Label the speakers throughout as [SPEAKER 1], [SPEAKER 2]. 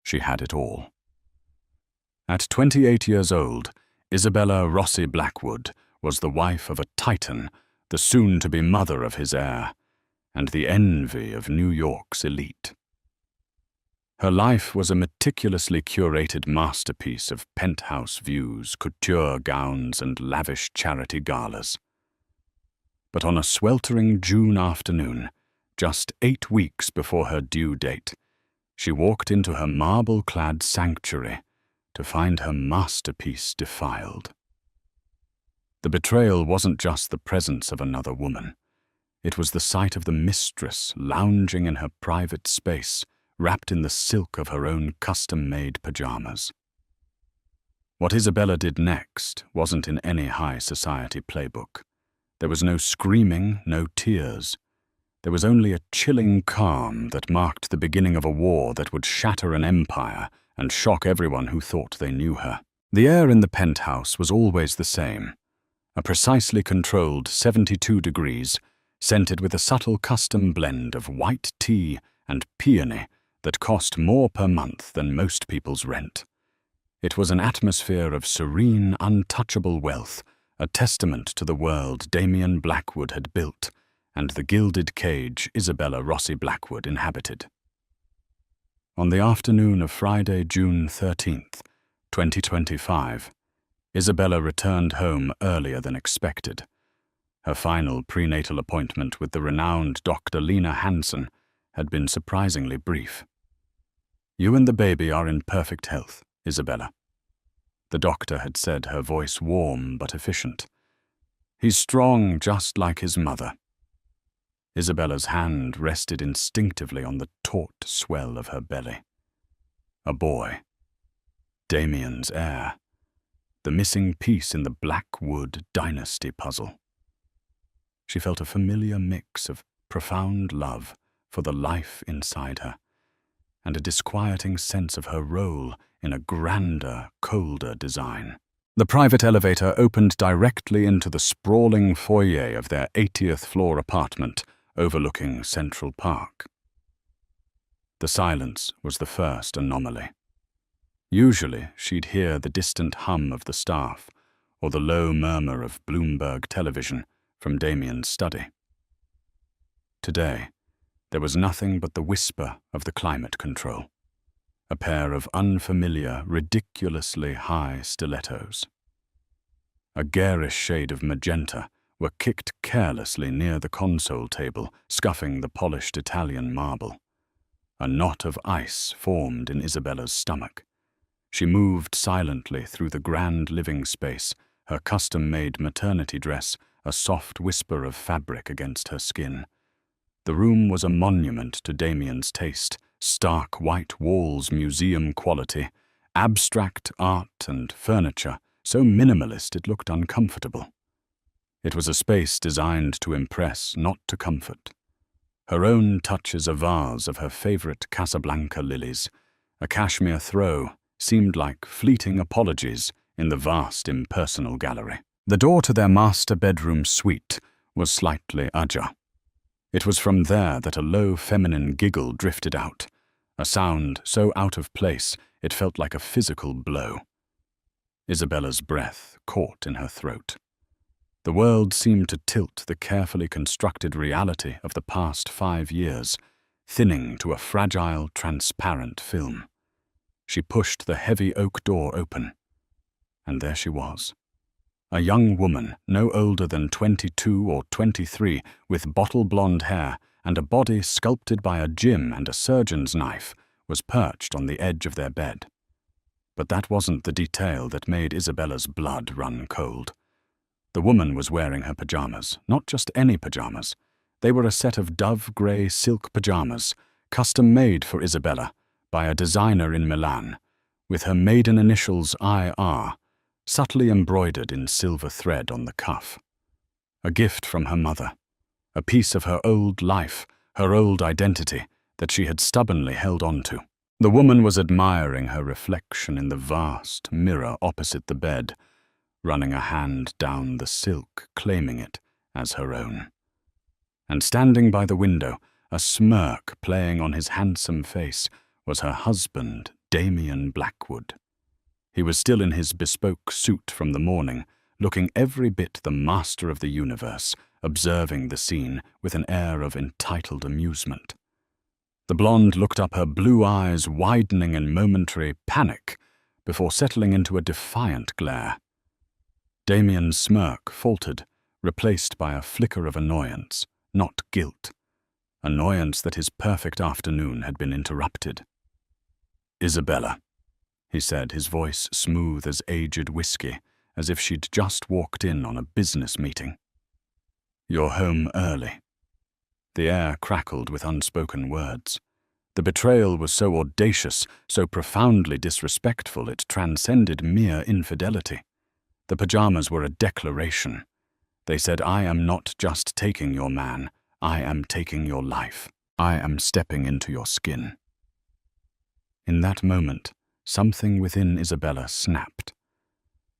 [SPEAKER 1] she had it all. At 28 years old, Isabella Rossi Blackwood was the wife of a titan, the soon-to-be mother of his heir, and the envy of New York's elite. Her life was a meticulously curated masterpiece of penthouse views, couture gowns, and lavish charity galas. But on a sweltering June afternoon, just 8 weeks before her due date, she walked into her marble-clad sanctuary to find her masterpiece defiled. The betrayal wasn't just the presence of another woman. It was the sight of the mistress lounging in her private space, wrapped in the silk of her own custom-made pajamas. What Isabella did next wasn't in any high society playbook. There was no screaming, no tears. There was only a chilling calm that marked the beginning of a war that would shatter an empire and shock everyone who thought they knew her. The air in the penthouse was always the same, a precisely controlled 72 degrees, scented with a subtle custom blend of white tea and peony that cost more per month than most people's rent. It was an atmosphere of serene, untouchable wealth, a testament to the world Damien Blackwood had built and the gilded cage Isabella Rossi Blackwood inhabited. On the afternoon of Friday, June 13th, 2025, Isabella returned home earlier than expected. Her final prenatal appointment with the renowned Dr. Lena Hansen had been surprisingly brief. "You and the baby are in perfect health, Isabella," the doctor had said, her voice warm but efficient. "He's strong just like his mother." Isabella's hand rested instinctively on the taut swell of her belly. A boy. Damien's heir. The missing piece in the Blackwood dynasty puzzle. She felt a familiar mix of profound love for the life inside her and a disquieting sense of her role in a grander, colder design. The private elevator opened directly into the sprawling foyer of their 80th floor apartment overlooking Central Park. The silence was the first anomaly. Usually, she'd hear the distant hum of the staff or the low murmur of Bloomberg television from Damien's study. Today, there was nothing but the whisper of the climate control, a pair of unfamiliar, ridiculously high stilettos. A garish shade of magenta were kicked carelessly near the console table, scuffing the polished Italian marble. A knot of ice formed in Isabella's stomach. She moved silently through the grand living space, her custom-made maternity dress a soft whisper of fabric against her skin. The room was a monument to Damien's taste, stark white walls, museum quality, abstract art and furniture, so minimalist it looked uncomfortable. It was a space designed to impress, not to comfort. Her own touches a vase of her favorite Casablanca lilies, a cashmere throw, seemed like fleeting apologies in the vast impersonal gallery. The door to their master bedroom suite was slightly ajar. It was from there that a low feminine giggle drifted out, a sound so out of place it felt like a physical blow. Isabella's breath caught in her throat. The world seemed to tilt the carefully constructed reality of the past 5 years, thinning to a fragile, transparent film. She pushed the heavy oak door open, and there she was. A young woman, no older than 22 or 23, with bottle-blonde hair and a body sculpted by a gym and a surgeon's knife, was perched on the edge of their bed. But that wasn't the detail that made Isabella's blood run cold. The woman was wearing her pajamas, not just any pajamas. They were a set of dove-grey silk pajamas, custom-made for Isabella by a designer in Milan, with her maiden initials IR, subtly embroidered in silver thread on the cuff. A gift from her mother, a piece of her old life, her old identity, that she had stubbornly held on to. The woman was admiring her reflection in the vast mirror opposite the bed, running a hand down the silk, claiming it as her own. And standing by the window, a smirk playing on his handsome face, was her husband, Damien Blackwood. He was still in his bespoke suit from the morning, looking every bit the master of the universe, observing the scene with an air of entitled amusement. The blonde looked up, her blue eyes widening in momentary panic before settling into a defiant glare. Damien's smirk faltered, replaced by a flicker of annoyance, not guilt. Annoyance that his perfect afternoon had been interrupted. "Isabella," he said, his voice smooth as aged whiskey, as if she'd just walked in on a business meeting. "You're home early." The air crackled with unspoken words. The betrayal was so audacious, so profoundly disrespectful, it transcended mere infidelity. The pajamas were a declaration. They said, "I am not just taking your man, I am taking your life. I am stepping into your skin." In that moment, something within Isabella snapped.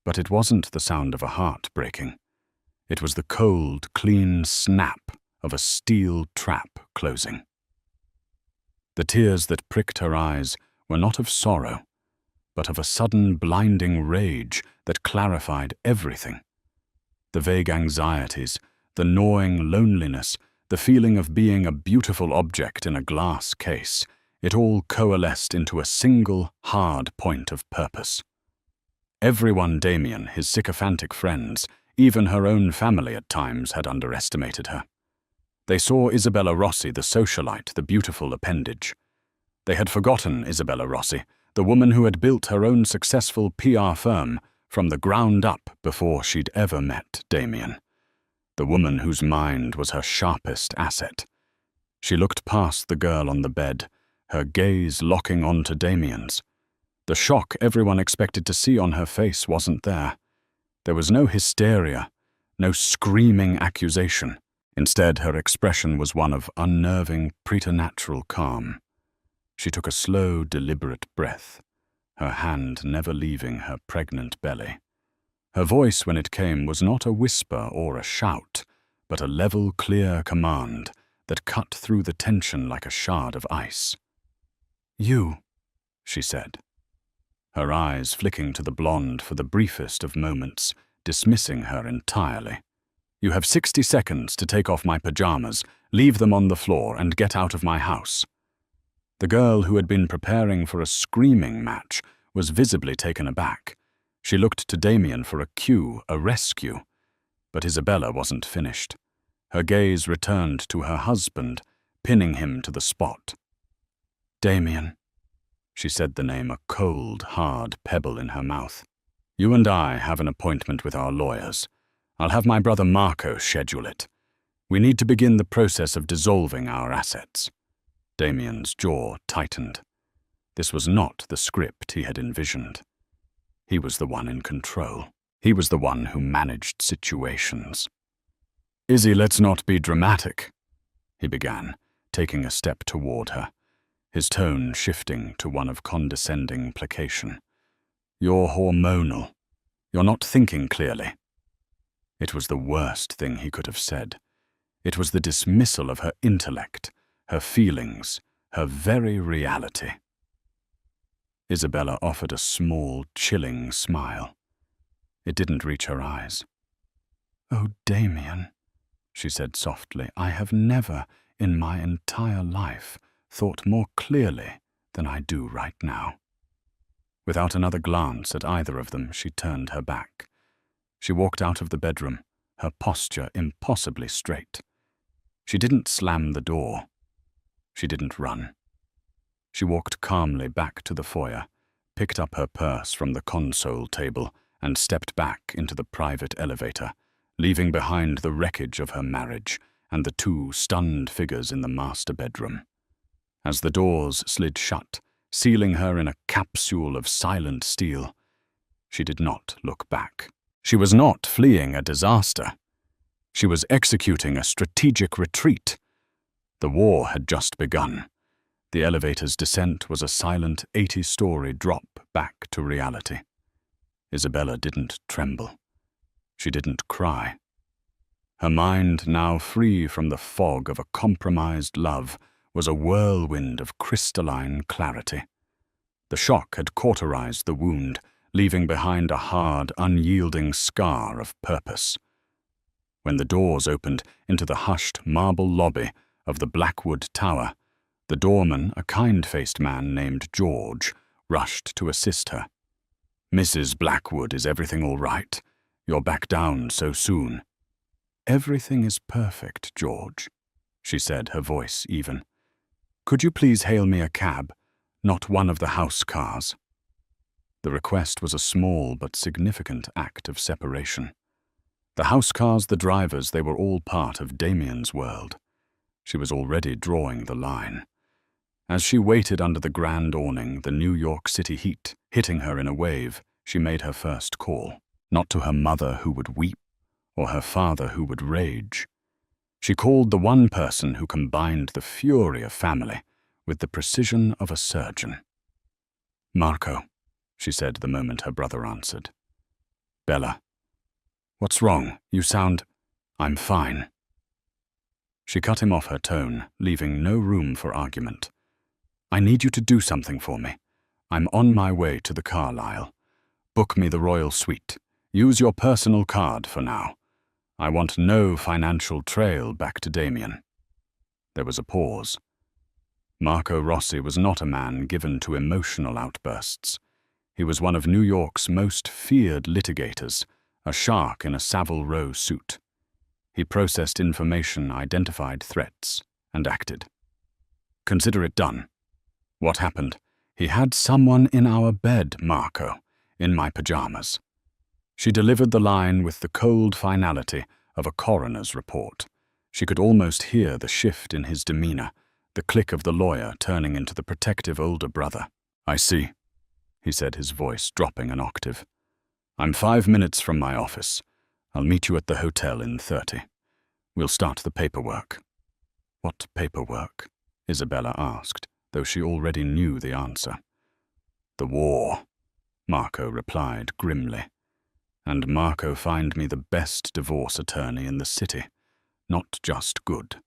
[SPEAKER 1] But it wasn't the sound of a heart breaking. It was the cold, clean snap of a steel trap closing. The tears that pricked her eyes were not of sorrow, but of a sudden blinding rage that clarified everything. The vague anxieties, the gnawing loneliness, the feeling of being a beautiful object in a glass case, it all coalesced into a single, hard point of purpose. Everyone Damien, his sycophantic friends, even her own family at times had underestimated her. They saw Isabella Rossi, the socialite, the beautiful appendage. They had forgotten Isabella Rossi, the woman who had built her own successful PR firm from the ground up before she'd ever met Damien. The woman whose mind was her sharpest asset. She looked past the girl on the bed, her gaze locking onto Damien's. The shock everyone expected to see on her face wasn't there. There was no hysteria, no screaming accusation. Instead, her expression was one of unnerving, preternatural calm. She took a slow, deliberate breath, her hand never leaving her pregnant belly. Her voice, when it came, was not a whisper or a shout, but a level, clear command that cut through the tension like a shard of ice. "You," she said, her eyes flicking to the blonde for the briefest of moments, dismissing her entirely. "You have 60 seconds to take off my pajamas, leave them on the floor, and get out of my house." The girl, who had been preparing for a screaming match, was visibly taken aback. She looked to Damien for a cue, a rescue. But Isabella wasn't finished. Her gaze returned to her husband, pinning him to the spot. "Damien," she said the name, a cold, hard pebble in her mouth. "You and I have an appointment with our lawyers. I'll have my brother Marco schedule it. We need to begin the process of dissolving our assets." Damien's jaw tightened. This was not the script he had envisioned. He was the one in control. He was the one who managed situations. "Izzy, let's not be dramatic," he began, taking a step toward her, his tone shifting to one of condescending placation. "You're hormonal. You're not thinking clearly." It was the worst thing he could have said. It was the dismissal of her intellect, her feelings, her very reality. Isabella offered a small, chilling smile. It didn't reach her eyes. "Oh, Damien," she said softly, "I have never, in my entire life, thought more clearly than I do right now." Without another glance at either of them, she turned her back. She walked out of the bedroom, her posture impossibly straight. She didn't slam the door. She didn't run. She walked calmly back to the foyer, picked up her purse from the console table, and stepped back into the private elevator, leaving behind the wreckage of her marriage and the two stunned figures in the master bedroom. As the doors slid shut, sealing her in a capsule of silent steel, she did not look back. She was not fleeing a disaster. She was executing a strategic retreat. The war had just begun. The elevator's descent was a silent 80-story drop back to reality. Isabella didn't tremble. She didn't cry. Her mind, now free from the fog of a compromised love, was a whirlwind of crystalline clarity. The shock had cauterized the wound, leaving behind a hard, unyielding scar of purpose. When the doors opened into the hushed marble lobby of the Blackwood Tower, the doorman, a kind-faced man named George, rushed to assist her. "Mrs. Blackwood, is everything all right? You're back down so soon." "Everything is perfect, George," she said, her voice even. "Could you please hail me a cab, not one of the house cars?" The request was a small but significant act of separation. The house cars, the drivers, they were all part of Damien's world. She was already drawing the line. As she waited under the grand awning, the New York City heat hitting her in a wave, she made her first call, not to her mother who would weep or her father who would rage. She called the one person who combined the fury of family with the precision of a surgeon. "Marco," she said the moment her brother answered. "Bella. What's wrong? You sound—" "I'm fine." She cut him off her tone, leaving no room for argument. "I need you to do something for me. I'm on my way to the Carlisle. Book me the royal suite. Use your personal card for now. I want no financial trail back to Damien." There was a pause. Marco Rossi was not a man given to emotional outbursts. He was one of New York's most feared litigators, a shark in a Savile Row suit. He processed information, identified threats, and acted. "Consider it done. What happened? He had someone in our bed, Marco, in my pajamas." She delivered the line with the cold finality of a coroner's report. She could almost hear the shift in his demeanor, the click of the lawyer turning into the protective older brother. "I see," he said, his voice dropping an octave. "I'm 5 minutes from my office. I'll meet you at the hotel in 30. We'll start the paperwork." "What paperwork?" Isabella asked, though she already knew the answer. "The war," Marco replied grimly. "And Marco, find me the best divorce attorney in the city. Not just good.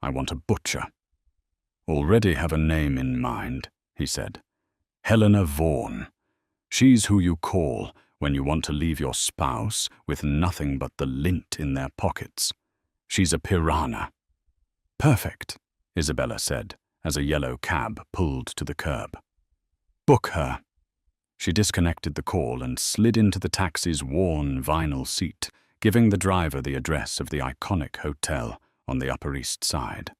[SPEAKER 1] I want a butcher." "Already have a name in mind," he said. "Helena Vaughan. She's who you call when you want to leave your spouse with nothing but the lint in their pockets. She's a piranha." "Perfect," Isabella said, as a yellow cab pulled to the curb. "Book her." She disconnected the call and slid into the taxi's worn vinyl seat, giving the driver the address of the iconic hotel on the Upper East Side.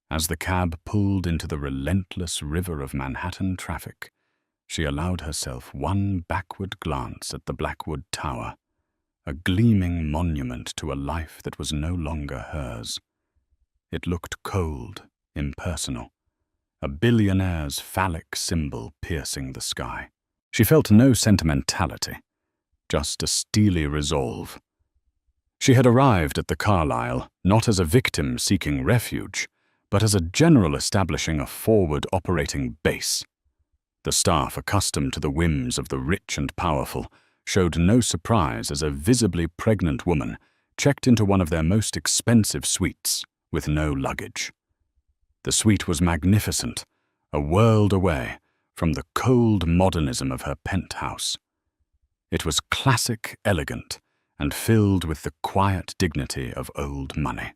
[SPEAKER 1] As the cab pulled into the relentless river of Manhattan traffic, she allowed herself one backward glance at the Blackwood Tower, a gleaming monument to a life that was no longer hers. It looked cold, impersonal, a billionaire's phallic symbol piercing the sky. She felt no sentimentality, just a steely resolve. She had arrived at the Carlisle not as a victim seeking refuge, but as a general establishing a forward operating base. The staff, accustomed to the whims of the rich and powerful, showed no surprise as a visibly pregnant woman checked into one of their most expensive suites with no luggage. The suite was magnificent, a world away from the cold modernism of her penthouse. It was classic, elegant, and filled with the quiet dignity of old money.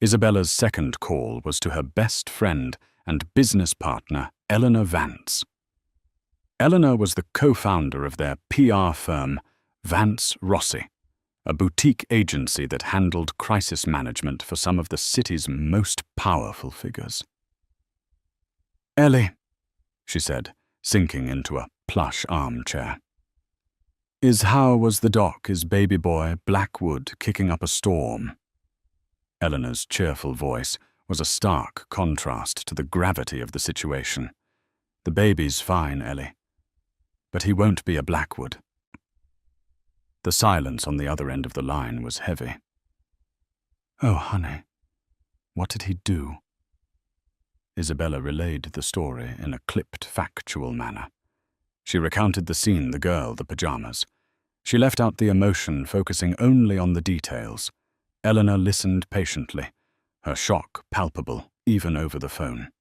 [SPEAKER 1] Isabella's second call was to her best friend and business partner, Eleanor Vance. Eleanor was the co-founder of their PR firm, Vance Rossi, a boutique agency that handled crisis management for some of the city's most powerful figures. "Ellie," she said, sinking into a plush armchair. How was the doc? Is baby boy Blackwood kicking up a storm?" Eleanor's cheerful voice was a stark contrast to the gravity of the situation. "The baby's fine, Ellie. But he won't be a Blackwood." The silence on the other end of the line was heavy. "Oh, honey, what did he do?" Isabella relayed the story in a clipped, factual manner. She recounted the scene, the girl, the pajamas. She left out the emotion, focusing only on the details. Eleanor listened patiently, her shock palpable even over the phone.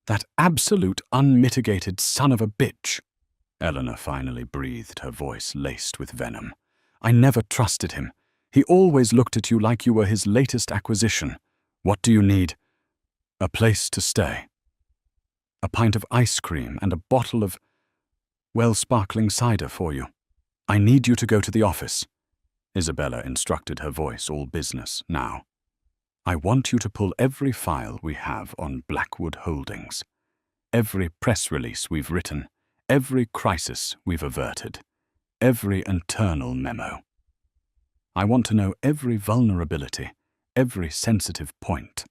[SPEAKER 1] That absolute, unmitigated son of a bitch. Eleanor finally breathed, her voice laced with venom. I never trusted him. He always looked at you like you were his latest acquisition. What do you need? A place to stay. A pint of ice cream and a bottle of, well, sparkling cider for you. I need you to go to the office. Isabella instructed, her voice all business now. I want you to pull every file we have on Blackwood Holdings, every press release we've written, every crisis we've averted, every internal memo. I want to know every vulnerability, every sensitive point.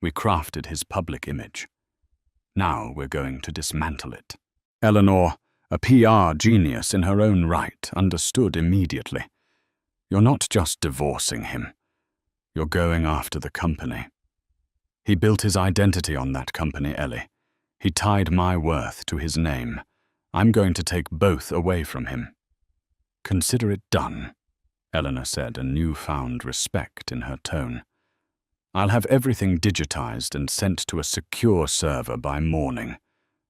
[SPEAKER 1] We crafted his public image. Now we're going to dismantle it. Eleanor, a PR genius in her own right, understood immediately. You're not just divorcing him. You're going after the company. He built his identity on that company, Ellie. He tied my worth to his name. I'm going to take both away from him. Consider it done, Eleanor said, a newfound respect in her tone. I'll have everything digitized and sent to a secure server by morning.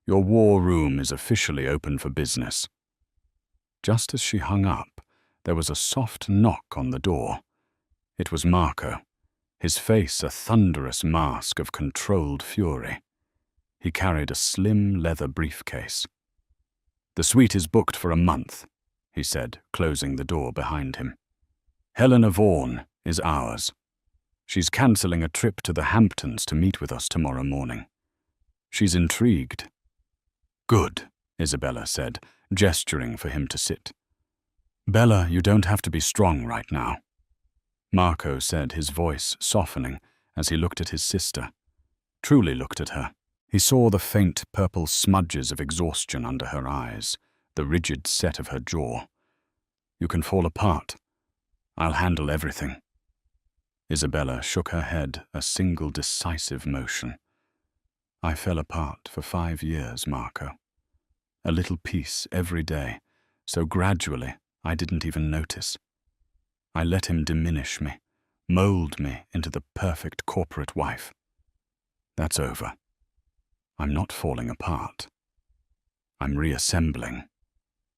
[SPEAKER 1] Your war room is officially open for business. Just as she hung up, there was a soft knock on the door. It was Marco, his face a thunderous mask of controlled fury. He carried a slim leather briefcase. The suite is booked for a month, he said, closing the door behind him. Helena Vaughan is ours. She's cancelling a trip to the Hamptons to meet with us tomorrow morning. She's intrigued. Good, Isabella said, gesturing for him to sit. Bella, you don't have to be strong right now. Marco said, his voice softening as he looked at his sister. Truly looked at her. He saw the faint purple smudges of exhaustion under her eyes, the rigid set of her jaw. You can fall apart. I'll handle everything. Isabella shook her head, a single decisive motion. I fell apart for 5 years, Marco. A little piece every day, so gradually I didn't even notice. I let him diminish me, mold me into the perfect corporate wife. That's over. I'm not falling apart. I'm reassembling.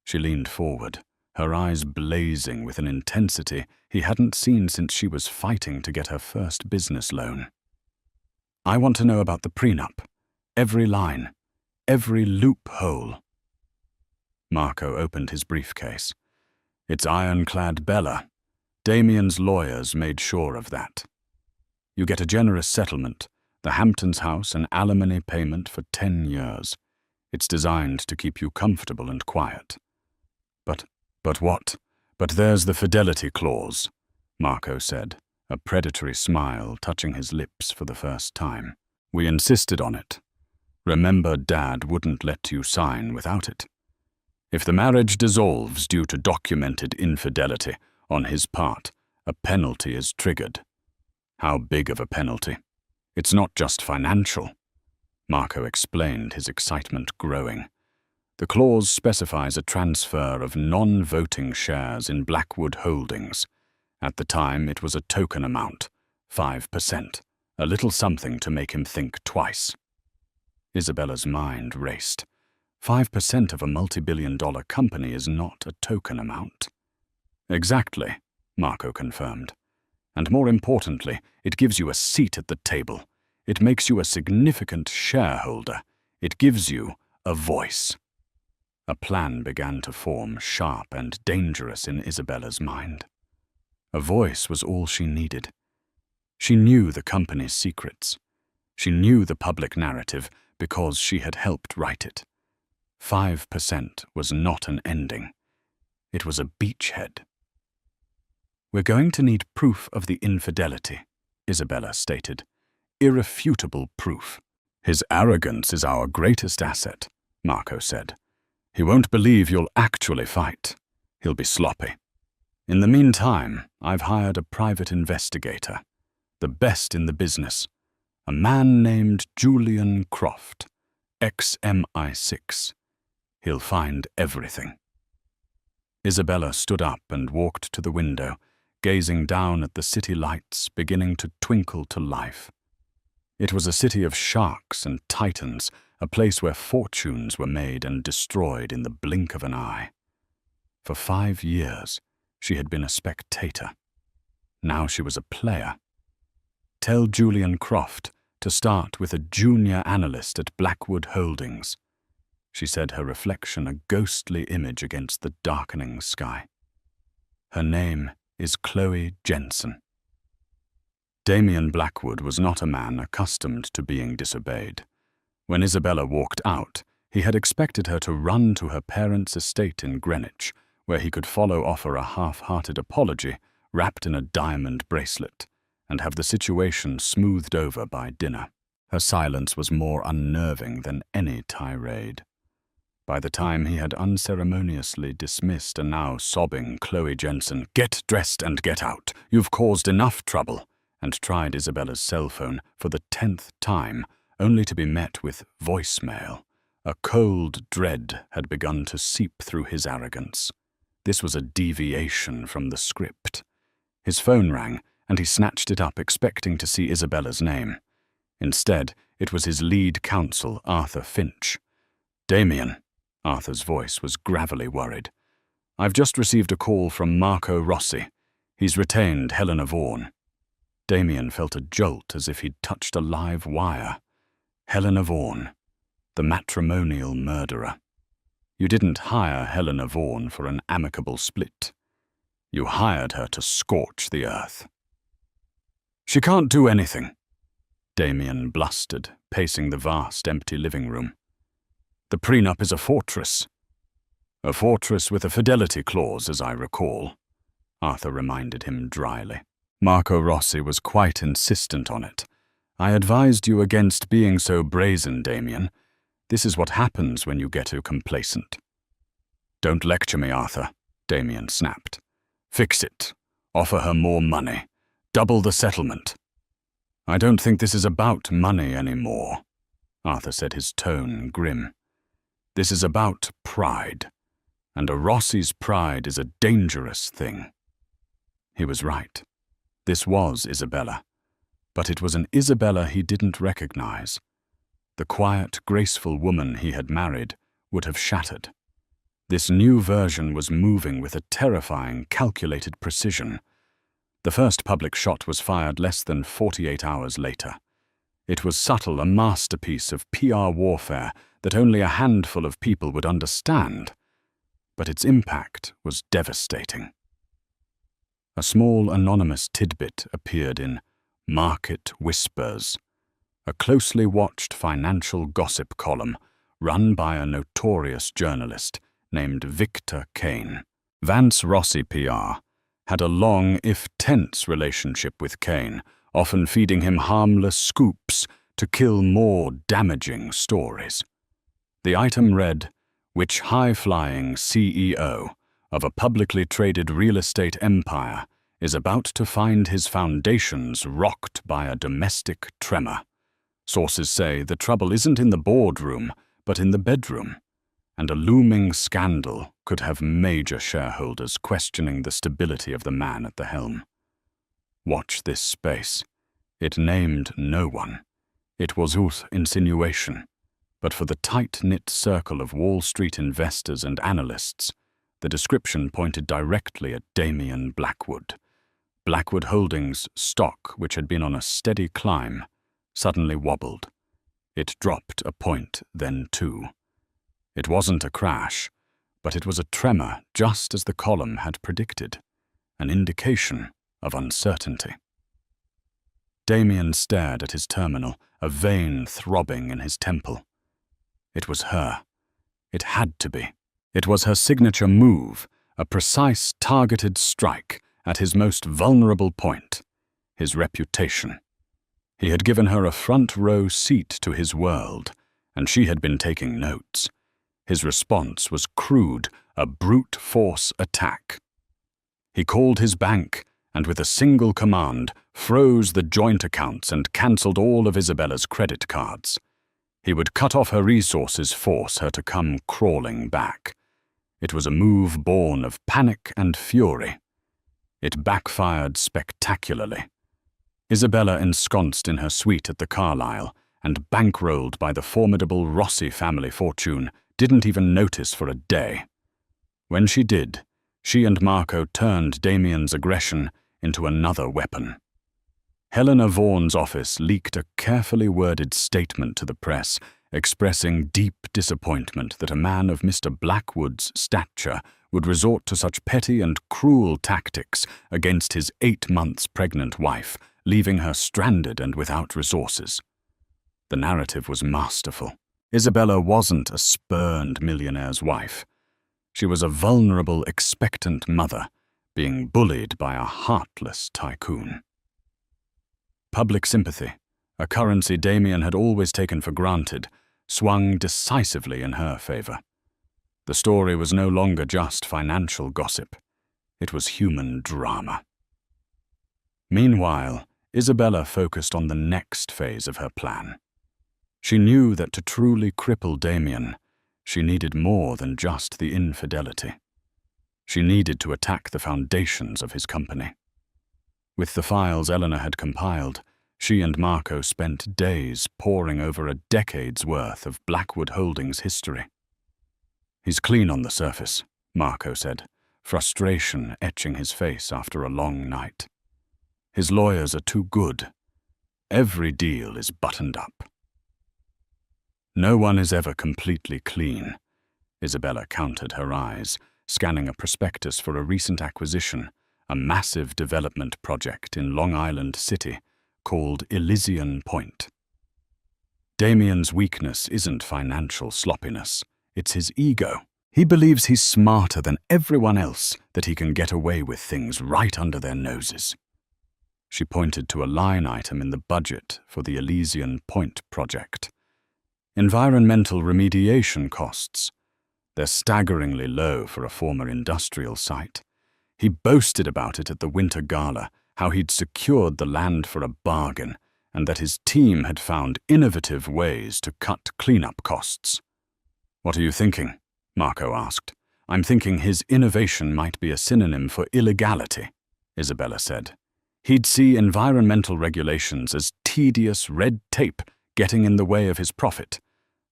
[SPEAKER 1] She leaned forward, her eyes blazing with an intensity he hadn't seen since she was fighting to get her first business loan. I want to know about the prenup, every line, every loophole. Marco opened his briefcase. It's ironclad, Bella. Damien's lawyers made sure of that. You get a generous settlement, the Hamptons house, an alimony payment for 10 years. It's designed to keep you comfortable and quiet. But what? But there's the fidelity clause, Marco said, a predatory smile touching his lips for the first time. We insisted on it. Remember, Dad wouldn't let you sign without it. If the marriage dissolves due to documented infidelity on his part, a penalty is triggered. How big of a penalty? It's not just financial. Marco explained, his excitement growing. The clause specifies a transfer of non-voting shares in Blackwood Holdings. At the time, it was a token amount, 5%, a little something to make him think twice. Isabella's mind raced. 5% of a multi-billion-dollar company is not a token amount. Exactly, Marco confirmed. And more importantly, it gives you a seat at the table. It makes you a significant shareholder. It gives you a voice. A plan began to form, sharp and dangerous in Isabella's mind. A voice was all she needed. She knew the company's secrets. She knew the public narrative because she had helped write it. 5% was not an ending. It was a beachhead. We're going to need proof of the infidelity, Isabella stated. Irrefutable proof. His arrogance is our greatest asset, Marco said. He won't believe you'll actually fight. He'll be sloppy. In the meantime, I've hired a private investigator, the best in the business, a man named Julian Croft, ex-MI6. He'll find everything. Isabella stood up and walked to the window, gazing down at the city lights beginning to twinkle to life. It was a city of sharks and titans, a place where fortunes were made and destroyed in the blink of an eye. For 5 years, she had been a spectator. Now she was a player. Tell Julian Croft to start with a junior analyst at Blackwood Holdings. She said, her reflection a ghostly image against the darkening sky. Her name is Chloe Jensen. Damien Blackwood was not a man accustomed to being disobeyed. When Isabella walked out, he had expected her to run to her parents' estate in Greenwich, where he could offer a half-hearted apology wrapped in a diamond bracelet, and have the situation smoothed over by dinner. Her silence was more unnerving than any tirade. By the time he had unceremoniously dismissed a now sobbing Chloe Jensen, "Get dressed and get out. You've caused enough trouble," and tried Isabella's cell phone for the 10th time, only to be met with voicemail. A cold dread had begun to seep through his arrogance. This was a deviation from the script. His phone rang, and he snatched it up, expecting to see Isabella's name. Instead, it was his lead counsel, Arthur Finch. "Damien," Arthur's voice was gravelly worried. "I've just received a call from Marco Rossi. He's retained Helena Vaughan." Damien felt a jolt as if he'd touched a live wire. Helena Vaughan, the matrimonial murderer. You didn't hire Helena Vaughan for an amicable split. You hired her to scorch the earth. "She can't do anything," Damien blustered, pacing the vast, empty living room. "The prenup is a fortress." "A fortress with a fidelity clause, as I recall," Arthur reminded him dryly. "Marco Rossi was quite insistent on it. I advised you against being so brazen, Damien. This is what happens when you get too complacent." "Don't lecture me, Arthur," Damien snapped. "Fix it. Offer her more money. Double the settlement." "I don't think this is about money anymore," Arthur said, his tone grim. "This is about pride, and a Rossi's pride is a dangerous thing." He was right. This was Isabella, but it was an Isabella he didn't recognize. The quiet, graceful woman he had married would have shattered. This new version was moving with a terrifying, calculated precision. The first public shot was fired less than 48 hours later. It was subtle, a masterpiece of PR warfare that only a handful of people would understand, but its impact was devastating. A small anonymous tidbit appeared in Market Whispers, a closely watched financial gossip column run by a notorious journalist named Victor Kane. Vance Rossi PR had a long, if tense, relationship with Kane, often feeding him harmless scoops to kill more damaging stories. The item read, "Which high-flying CEO of a publicly traded real estate empire is about to find his foundations rocked by a domestic tremor. Sources say the trouble isn't in the boardroom, but in the bedroom, and a looming scandal could have major shareholders questioning the stability of the man at the helm." Watch this space. It named no one. It was all insinuation. But for the tight-knit circle of Wall Street investors and analysts, the description pointed directly at Damien Blackwood. Blackwood Holdings' stock, which had been on a steady climb, suddenly wobbled. It dropped a point, then 2. It wasn't a crash, but it was a tremor just as the column had predicted, an indication of uncertainty. Damien stared at his terminal, a vein throbbing in his temple. It was her. It had to be. It was her signature move, a precise, targeted strike at his most vulnerable point, his reputation. He had given her a front-row seat to his world, and she had been taking notes. His response was crude, a brute force attack. He called his bank and with a single command froze the joint accounts and cancelled all of Isabella's credit cards. He would cut off her resources, force her to come crawling back. It was a move born of panic and fury. It backfired spectacularly. Isabella, ensconced in her suite at the Carlisle and bankrolled by the formidable Rossi family fortune, didn't even notice for a day. When she did, she and Marco turned Damien's aggression into another weapon. Helena Vaughan's office leaked a carefully worded statement to the press, expressing deep disappointment that a man of Mr. Blackwood's stature would resort to such petty and cruel tactics against his 8 months pregnant wife, leaving her stranded and without resources. The narrative was masterful. Isabella wasn't a spurned millionaire's wife. She was a vulnerable, expectant mother, being bullied by a heartless tycoon. Public sympathy, a currency Damien had always taken for granted, swung decisively in her favor. The story was no longer just financial gossip. It was human drama. Meanwhile, Isabella focused on the next phase of her plan. She knew that to truly cripple Damien, she needed more than just the infidelity. She needed to attack the foundations of his company. With the files Eleanor had compiled, she and Marco spent days poring over a decade's worth of Blackwood Holdings history. "He's clean on the surface," Marco said, frustration etching his face after a long night. "His lawyers are too good. Every deal is buttoned up." "No one is ever completely clean," Isabella countered her eyes, scanning a prospectus for a recent acquisition, a massive development project in Long Island City called Elysian Point. Damien's weakness isn't financial sloppiness, it's his ego. He believes he's smarter than everyone else, that he can get away with things right under their noses. She pointed to a line item in the budget for the Elysian Point project. Environmental remediation costs. They're staggeringly low for a former industrial site. He boasted about it at the Winter Gala, how he'd secured the land for a bargain, and that his team had found innovative ways to cut cleanup costs. "What are you thinking?" Marco asked. "I'm thinking his innovation might be a synonym for illegality," Isabella said. "He'd see environmental regulations as tedious red tape getting in the way of his profit.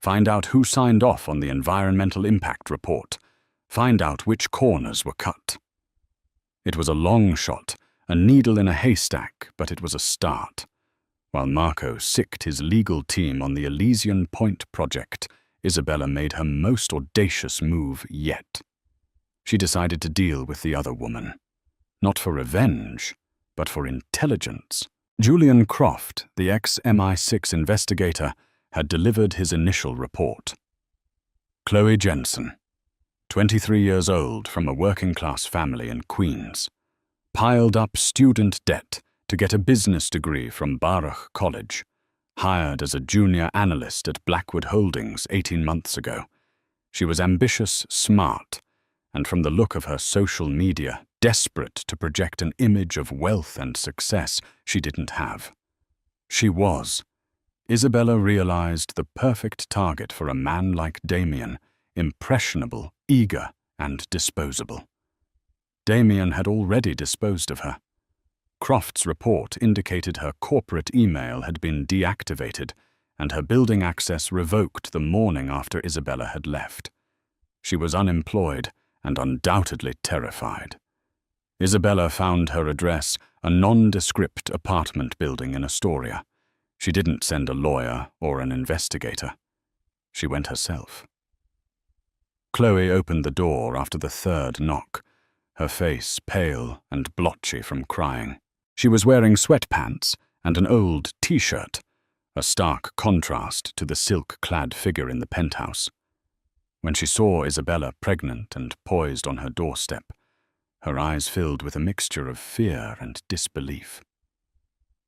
[SPEAKER 1] Find out who signed off on the environmental impact report. Find out which corners were cut." It was a long shot, a needle in a haystack, but it was a start. While Marco sicked his legal team on the Elysian Point project, Isabella made her most audacious move yet. She decided to deal with the other woman. Not for revenge, but for intelligence. Julian Croft, the ex-MI6 investigator, had delivered his initial report. Chloe Jensen, 23 years old, from a working-class family in Queens, piled up student debt to get a business degree from Baruch College, hired as a junior analyst at Blackwood Holdings 18 months ago. She was ambitious, smart, and from the look of her social media, desperate to project an image of wealth and success she didn't have. She was. Isabella realized the perfect target for a man like Damien, impressionable, eager, and disposable. Damien had already disposed of her. Croft's report indicated her corporate email had been deactivated and her building access revoked the morning after Isabella had left. She was unemployed and undoubtedly terrified. Isabella found her address, a nondescript apartment building in Astoria. She didn't send a lawyer or an investigator. She went herself. Chloe opened the door after the third knock, her face pale and blotchy from crying. She was wearing sweatpants and an old T-shirt, a stark contrast to the silk-clad figure in the penthouse. When she saw Isabella pregnant and poised on her doorstep, her eyes filled with a mixture of fear and disbelief.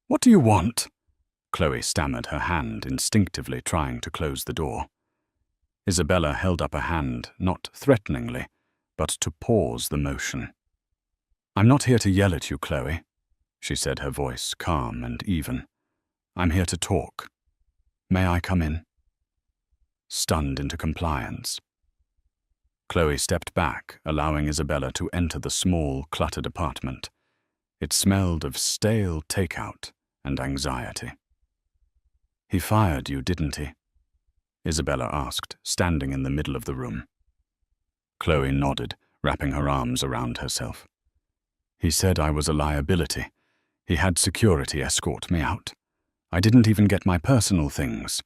[SPEAKER 1] "What do you want?" Chloe stammered, her hand instinctively trying to close the door. Isabella held up a hand, not threateningly, but to pause the motion. "I'm not here to yell at you, Chloe," she said, her voice calm and even. "I'm here to talk. May I come in?" Stunned into compliance, Chloe stepped back, allowing Isabella to enter the small, cluttered apartment. It smelled of stale takeout and anxiety. "He fired you, didn't he?" Isabella asked, standing in the middle of the room. Chloe nodded, wrapping her arms around herself. "He said I was a liability. He had security escort me out. I didn't even get my personal things."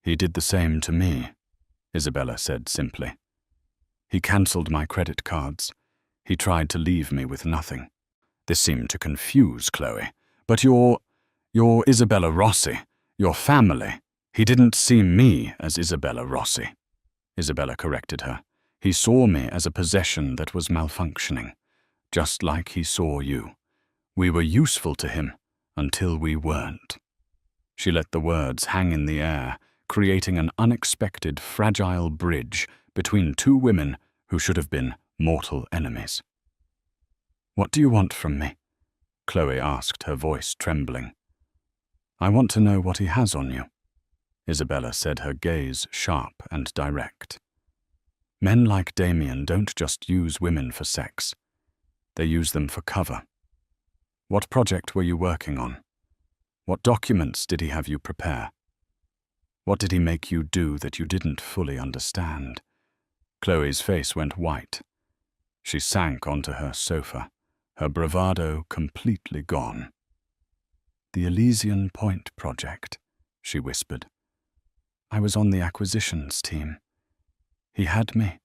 [SPEAKER 1] "He did the same to me," Isabella said simply. "He cancelled my credit cards. He tried to leave me with nothing." This seemed to confuse Chloe. "But you're Isabella Rossi. Your family." "He didn't see me as Isabella Rossi," Isabella corrected her. "He saw me as a possession that was malfunctioning, just like he saw you. We were useful to him until we weren't." She let the words hang in the air, creating an unexpected, fragile bridge between two women who should have been mortal enemies. "What do you want from me?" Chloe asked, her voice trembling. "I want to know what he has on you," Isabella said, her gaze sharp and direct. "Men like Damien don't just use women for sex. They use them for cover. What project were you working on? What documents did he have you prepare? What did he make you do that you didn't fully understand?" Chloe's face went white. She sank onto her sofa, her bravado completely gone. "The Elysian Point project," she whispered. "I was on the acquisitions team. He had me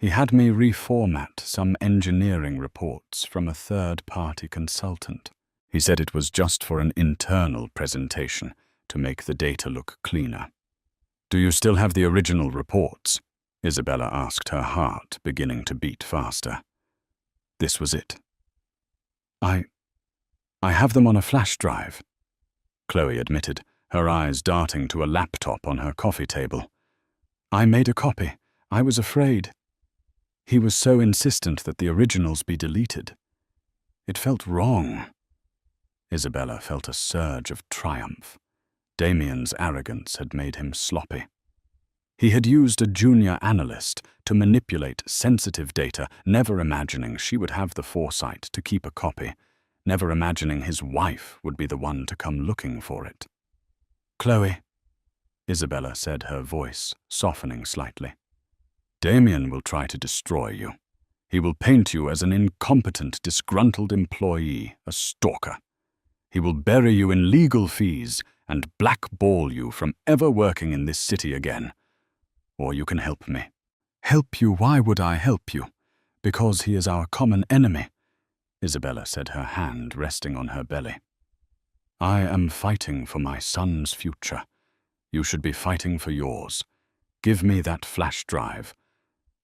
[SPEAKER 1] reformat some engineering reports from a third-party consultant. He said it was just for an internal presentation to make the data look cleaner." "Do you still have the original reports?" Isabella asked, her heart beginning to beat faster. This was it. I have them on a flash drive," Chloe admitted, her eyes darting to a laptop on her coffee table. "I made a copy. I was afraid. He was so insistent that the originals be deleted. It felt wrong." Isabella felt a surge of triumph. Damien's arrogance had made him sloppy. He had used a junior analyst to manipulate sensitive data, never imagining she would have the foresight to keep a copy, never imagining his wife would be the one to come looking for it. "Chloe," Isabella said, her voice softening slightly, "Damien will try to destroy you. He will paint you as an incompetent, disgruntled employee, a stalker. He will bury you in legal fees and blackball you from ever working in this city again. Or you can help me." "Help you? Why would I help you?" "Because he is our common enemy," Isabella said, her hand resting on her belly. "I am fighting for my son's future. You should be fighting for yours. Give me that flash drive.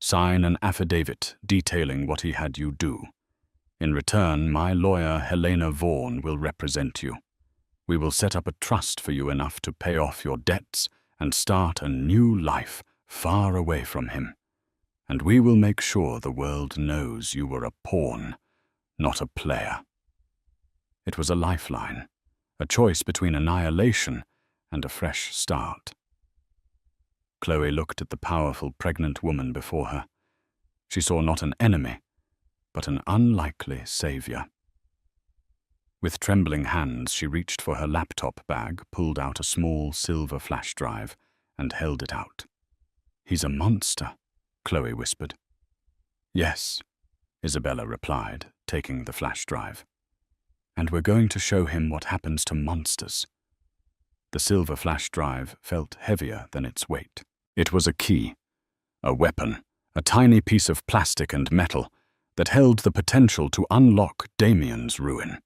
[SPEAKER 1] Sign an affidavit detailing what he had you do. In return, my lawyer, Helena Vaughan, will represent you. We will set up a trust for you enough to pay off your debts and start a new life far away from him. And we will make sure the world knows you were a pawn, not a player." It was a lifeline, a choice between annihilation and a fresh start. Chloe looked at the powerful pregnant woman before her. She saw not an enemy, but an unlikely savior. With trembling hands, she reached for her laptop bag, pulled out a small silver flash drive, and held it out. "He's a monster," Chloe whispered. "Yes," Isabella replied, taking the flash drive. "And we're going to show him what happens to monsters." The silver flash drive felt heavier than its weight. It was a key, a weapon, a tiny piece of plastic and metal that held the potential to unlock Damien's ruin.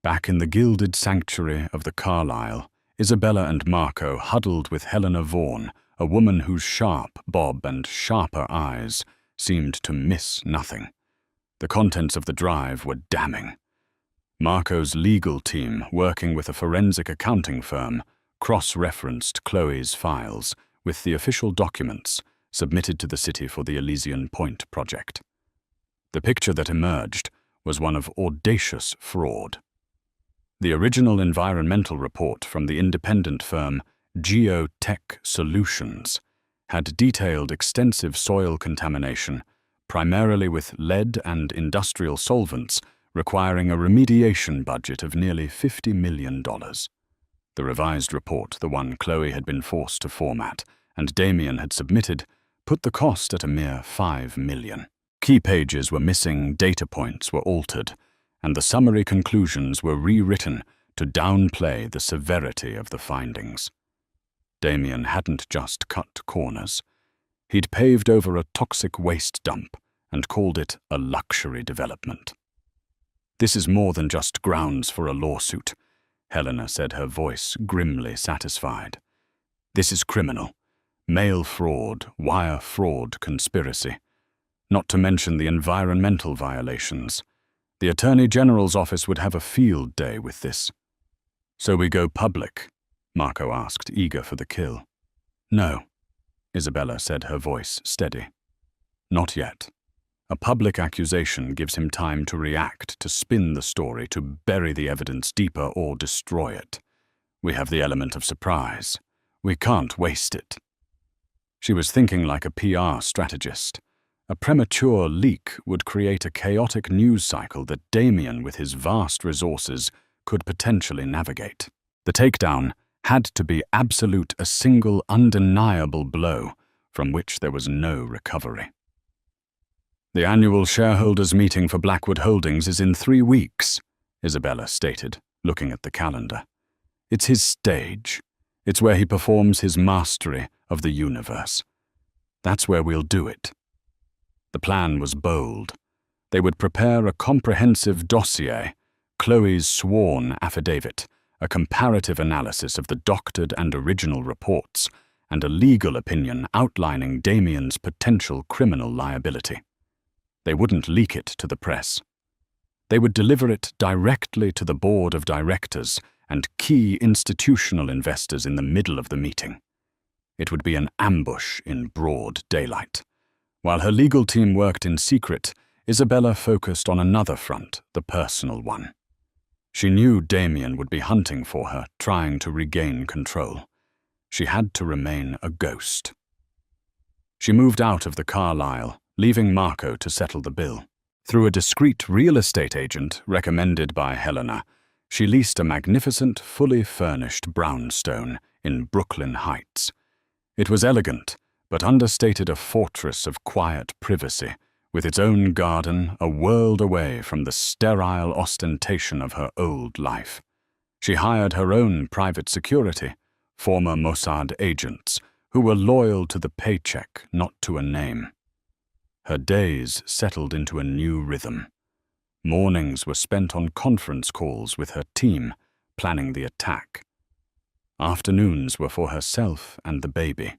[SPEAKER 1] Back in the gilded sanctuary of the Carlyle, Isabella and Marco huddled with Helena Vaughan, a woman whose sharp bob and sharper eyes seemed to miss nothing. The contents of the drive were damning. Marco's legal team, working with a forensic accounting firm, cross-referenced Chloe's files with the official documents submitted to the city for the Elysian Point project. The picture that emerged was one of audacious fraud. The original environmental report from the independent firm Geotech Solutions had detailed extensive soil contamination, primarily with lead and industrial solvents, requiring a remediation budget of nearly $50 million. The revised report, the one Chloe had been forced to format and Damien had submitted, put the cost at a mere $5 million. Key pages were missing, data points were altered, and the summary conclusions were rewritten to downplay the severity of the findings. Damien hadn't just cut corners. He'd paved over a toxic waste dump and called it a luxury development. "This is more than just grounds for a lawsuit," Helena said, her voice grimly satisfied. "This is criminal. Mail fraud, wire fraud conspiracy. Not to mention the environmental violations. The Attorney General's office would have a field day with this." "So we go public?" Marco asked, eager for the kill. "No," Isabella said, her voice steady. "Not yet. A public accusation gives him time to react, to spin the story, to bury the evidence deeper or destroy it. We have the element of surprise. We can't waste it." She was thinking like a PR strategist. A premature leak would create a chaotic news cycle that Damien, with his vast resources, could potentially navigate. The takedown had to be absolute, a single, undeniable blow from which there was no recovery. "The annual shareholders' meeting for Blackwood Holdings is in 3 weeks, Isabella stated, looking at the calendar. "It's his stage. It's where he performs his mastery of the universe. That's where we'll do it." The plan was bold. They would prepare a comprehensive dossier, Chloe's sworn affidavit, a comparative analysis of the doctored and original reports, and a legal opinion outlining Damien's potential criminal liability. They wouldn't leak it to the press. They would deliver it directly to the board of directors and key institutional investors in the middle of the meeting. It would be an ambush in broad daylight. While her legal team worked in secret, Isabella focused on another front, the personal one. She knew Damien would be hunting for her, trying to regain control. She had to remain a ghost. She moved out of the Carlisle, leaving Marco to settle the bill. Through a discreet real estate agent recommended by Helena, she leased a magnificent, fully furnished brownstone in Brooklyn Heights. It was elegant, but understated, a fortress of quiet privacy, with its own garden a world away from the sterile ostentation of her old life. She hired her own private security, former Mossad agents, who were loyal to the paycheck, not to a name. Her days settled into a new rhythm. Mornings were spent on conference calls with her team, planning the attack. Afternoons were for herself and the baby.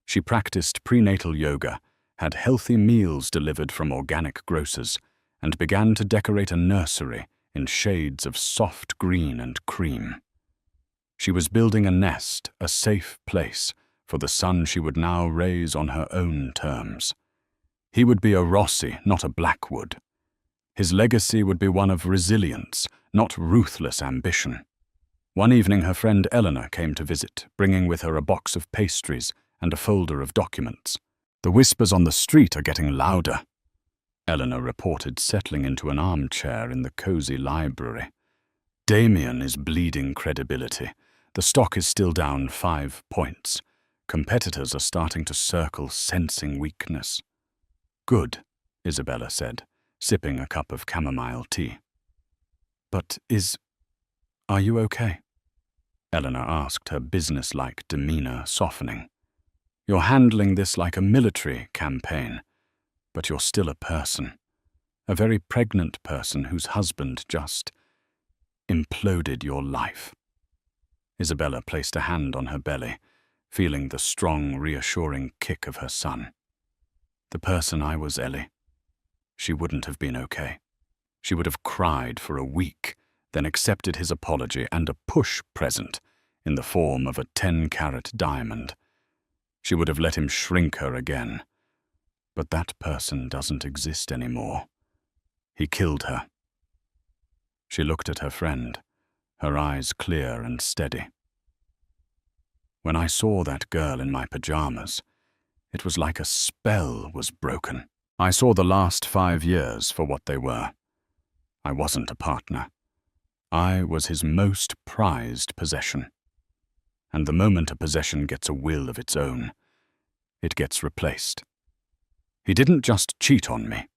[SPEAKER 1] She practiced prenatal yoga, had healthy meals delivered from organic grocers, and began to decorate a nursery in shades of soft green and cream. She was building a nest, a safe place, for the son she would now raise on her own terms. He would be a Rossi, not a Blackwood. His legacy would be one of resilience, not ruthless ambition. One evening her friend Eleanor came to visit, bringing with her a box of pastries and a folder of documents. "The whispers on the street are getting louder," Eleanor reported, settling into an armchair in the cozy library. "Damien is bleeding credibility. The stock is still down 5 points. Competitors are starting to circle, sensing weakness." "Good," Isabella said, sipping a cup of chamomile tea. "But are you okay?" Eleanor asked, her businesslike demeanor softening. "You're handling this like a military campaign, but you're still a person. A very pregnant person whose husband just imploded your life." Isabella placed a hand on her belly, feeling the strong, reassuring kick of her son. "The person I was, Ellie, she wouldn't have been okay. She would have cried for a week, then accepted his apology and a push present in the form of a 10-carat diamond. She would have let him shrink her again. But that person doesn't exist anymore. He killed her." She looked at her friend, her eyes clear and steady. "When I saw that girl in my pajamas, it was like a spell was broken. I saw the last 5 years for what they were. I wasn't a partner. I was his most prized possession. And the moment a possession gets a will of its own, it gets replaced. He didn't just cheat on me.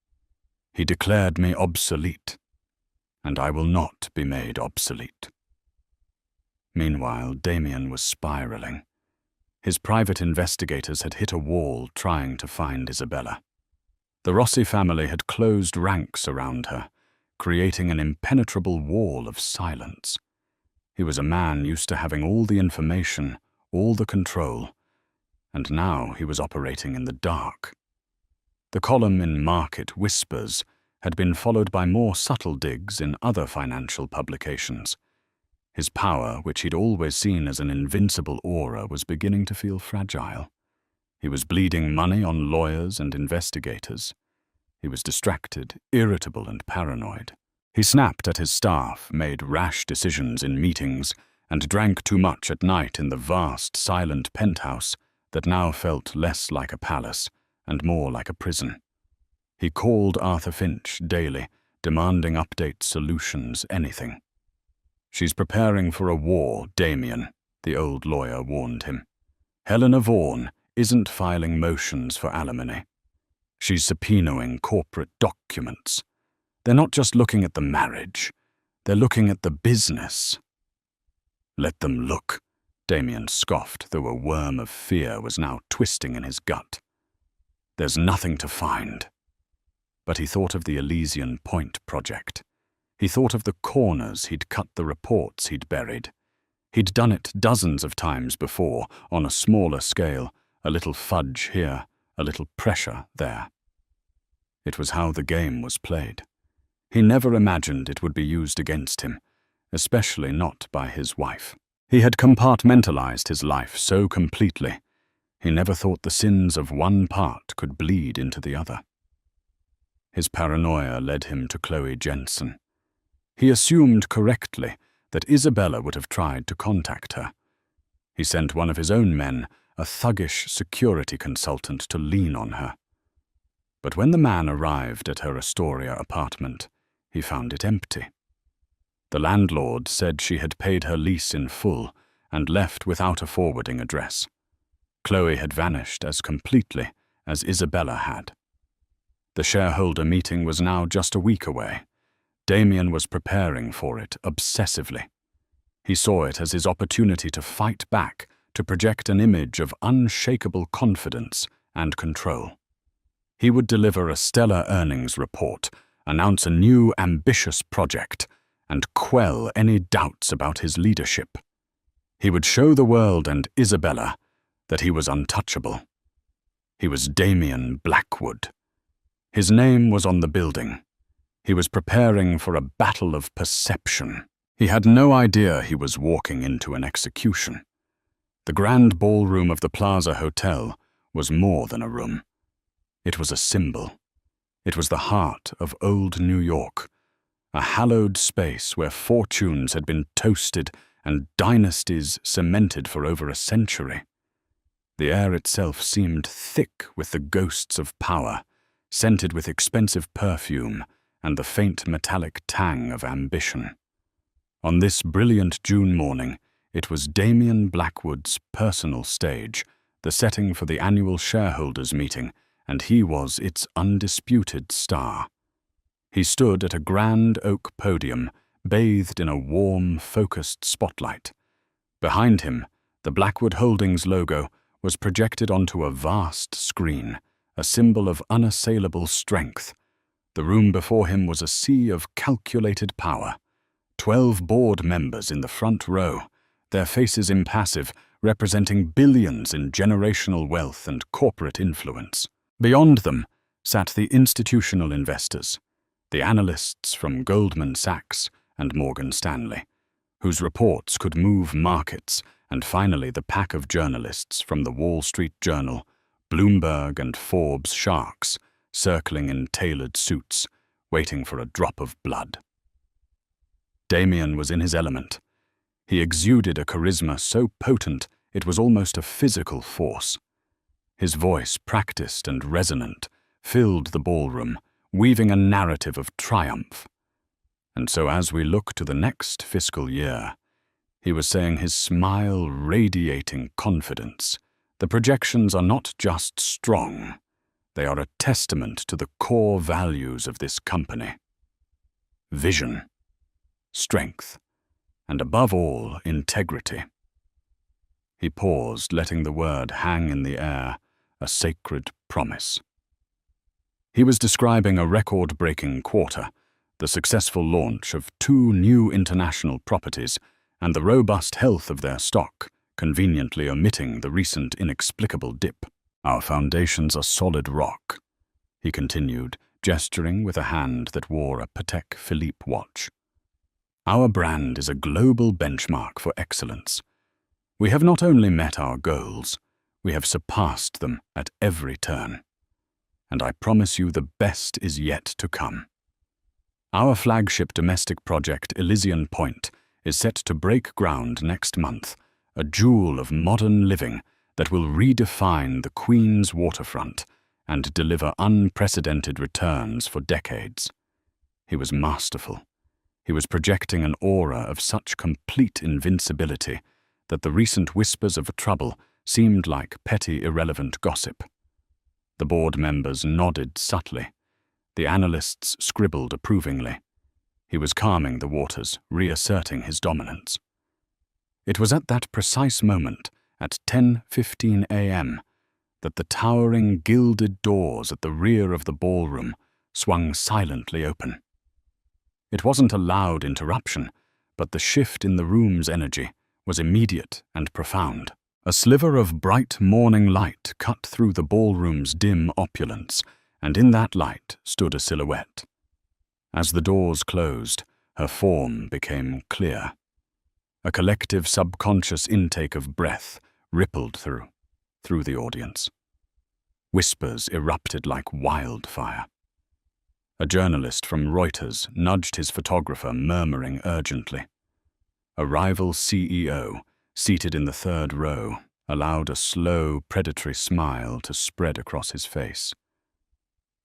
[SPEAKER 1] He declared me obsolete, and I will not be made obsolete. Meanwhile, Damien was spiraling. His private investigators had hit a wall trying to find Isabella. The Rossi family had closed ranks around her, creating an impenetrable wall of silence. He was a man used to having all the information, all the control, and now he was operating in the dark. The column in Market Whispers had been followed by more subtle digs in other financial publications. His power, which he'd always seen as an invincible aura, was beginning to feel fragile. He was bleeding money on lawyers and investigators. He was distracted, irritable, and paranoid. He snapped at his staff, made rash decisions in meetings, and drank too much at night in the vast, silent penthouse that now felt less like a palace and more like a prison. He called Arthur Finch daily, demanding updates, solutions, anything. "She's preparing for a war, Damien," the old lawyer warned him. "Helena Vaughan isn't filing motions for alimony. She's subpoenaing corporate documents. They're not just looking at the marriage, they're looking at the business." "Let them look," Damien scoffed, though a worm of fear was now twisting in his gut. "There's nothing to find." But he thought of the Elysian Point project. He thought of the corners he'd cut, the reports he'd buried. He'd done it dozens of times before, on a smaller scale, a little fudge here, a little pressure there. It was how the game was played. He never imagined it would be used against him, especially not by his wife. He had compartmentalized his life so completely, he never thought the sins of one part could bleed into the other. His paranoia led him to Chloe Jensen. He assumed correctly that Isabella would have tried to contact her. He sent one of his own men, a thuggish security consultant, to lean on her. But when the man arrived at her Astoria apartment, he found it empty. The landlord said she had paid her lease in full and left without a forwarding address. Chloe had vanished as completely as Isabella had. The shareholder meeting was now just a week away. Damien was preparing for it obsessively. He saw it as his opportunity to fight back, to project an image of unshakable confidence and control. He would deliver a stellar earnings report, announce a new ambitious project, and quell any doubts about his leadership. He would show the world and Isabella that he was untouchable. He was Damien Blackwood. His name was on the building. He was preparing for a battle of perception. He had no idea he was walking into an execution. The grand ballroom of the Plaza Hotel was more than a room. It was a symbol. It was the heart of old New York, a hallowed space where fortunes had been toasted and dynasties cemented for over a century. The air itself seemed thick with the ghosts of power, scented with expensive perfume and the faint metallic tang of ambition. On this brilliant June morning, it was Damien Blackwood's personal stage, the setting for the annual shareholders' meeting, and he was its undisputed star. He stood at a grand oak podium, bathed in a warm, focused spotlight. Behind him, the Blackwood Holdings logo was projected onto a vast screen, a symbol of unassailable strength. The room before him was a sea of calculated power. 12 board members in the front row, their faces impassive, representing billions in generational wealth and corporate influence. Beyond them sat the institutional investors, the analysts from Goldman Sachs and Morgan Stanley, whose reports could move markets, and finally the pack of journalists from the Wall Street Journal, Bloomberg and Forbes sharks, circling in tailored suits, waiting for a drop of blood. Damien was in his element. He exuded a charisma so potent it was almost a physical force. His voice, practiced and resonant, filled the ballroom, weaving a narrative of triumph. And so as we look to the next fiscal year, he was saying, his smile radiating confidence, the projections are not just strong, they are a testament to the core values of this company. Vision, strength, and above all, integrity. He paused, letting the word hang in the air, a sacred promise. He was describing a record-breaking quarter, the successful launch of 2 new international properties, and the robust health of their stock, conveniently omitting the recent inexplicable dip. Our foundations are solid rock, he continued, gesturing with a hand that wore a Patek Philippe watch. Our brand is a global benchmark for excellence. We have not only met our goals, we have surpassed them at every turn. And I promise you the best is yet to come. Our flagship domestic project, Elysian Point, is set to break ground next month, a jewel of modern living that will redefine the Queen's waterfront and deliver unprecedented returns for decades. He was masterful. He was projecting an aura of such complete invincibility that the recent whispers of trouble seemed like petty, irrelevant gossip. The board members nodded subtly. The analysts scribbled approvingly. He was calming the waters, reasserting his dominance. It was at that precise moment, at 10:15 a.m., that the towering gilded doors at the rear of the ballroom swung silently open. It wasn't a loud interruption, but the shift in the room's energy was immediate and profound. A sliver of bright morning light cut through the ballroom's dim opulence, and in that light stood a silhouette. As the doors closed, her form became clear. A collective subconscious intake of breath rippled through the audience. Whispers erupted like wildfire. A journalist from Reuters nudged his photographer, murmuring urgently. A rival CEO, seated in the third row, allowed a slow, predatory smile to spread across his face.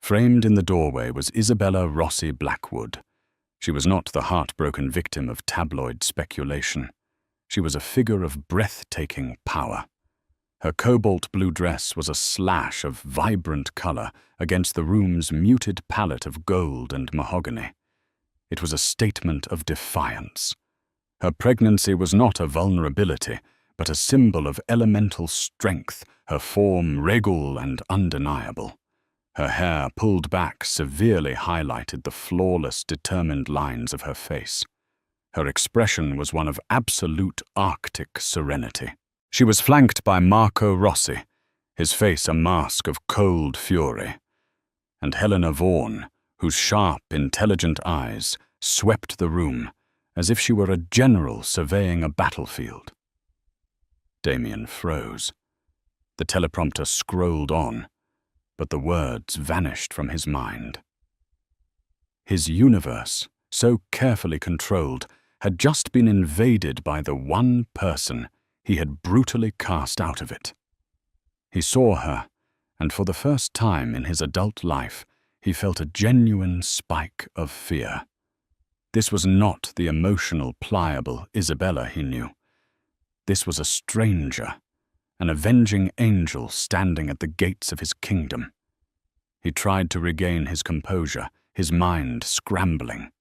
[SPEAKER 1] Framed in the doorway was Isabella Rossi Blackwood. She was not the heartbroken victim of tabloid speculation. She was a figure of breathtaking power. Her cobalt blue dress was a slash of vibrant color against the room's muted palette of gold and mahogany. It was a statement of defiance. Her pregnancy was not a vulnerability, but a symbol of elemental strength, her form regal and undeniable. Her hair, pulled back, severely highlighted the flawless, determined lines of her face. Her expression was one of absolute Arctic serenity. She was flanked by Marco Rossi, his face a mask of cold fury, and Helena Vaughan, whose sharp, intelligent eyes swept the room as if she were a general surveying a battlefield. Damien froze. The teleprompter scrolled on, but the words vanished from his mind. His universe, so carefully controlled, had just been invaded by the one person he had brutally cast out of it. He saw her, and for the first time in his adult life, he felt a genuine spike of fear. This was not the emotional, pliable Isabella he knew. This was a stranger, an avenging angel standing at the gates of his kingdom. He tried to regain his composure, his mind scrambling.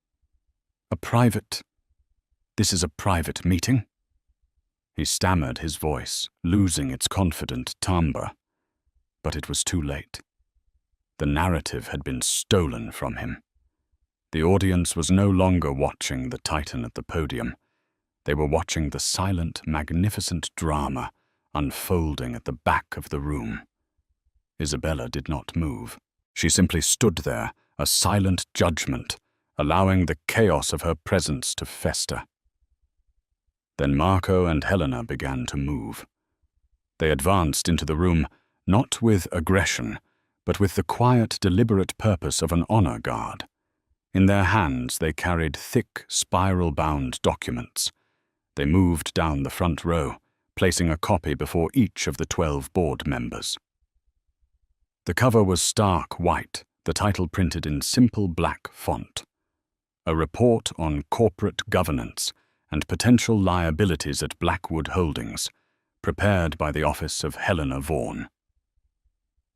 [SPEAKER 1] This is a private meeting? He stammered, his voice losing its confident timbre. But it was too late. The narrative had been stolen from him. The audience was no longer watching the titan at the podium. They were watching the silent, magnificent drama unfolding at the back of the room. Isabella did not move. She simply stood there, a silent judgment, allowing the chaos of her presence to fester. Then Marco and Helena began to move. They advanced into the room, not with aggression, but with the quiet, deliberate purpose of an honor guard. In their hands they carried thick, spiral-bound documents. They moved down the front row, placing a copy before each of the 12 board members. The cover was stark white, the title printed in simple black font. a report on corporate governance and potential liabilities at Blackwood Holdings, prepared by the office of Helena Vaughan.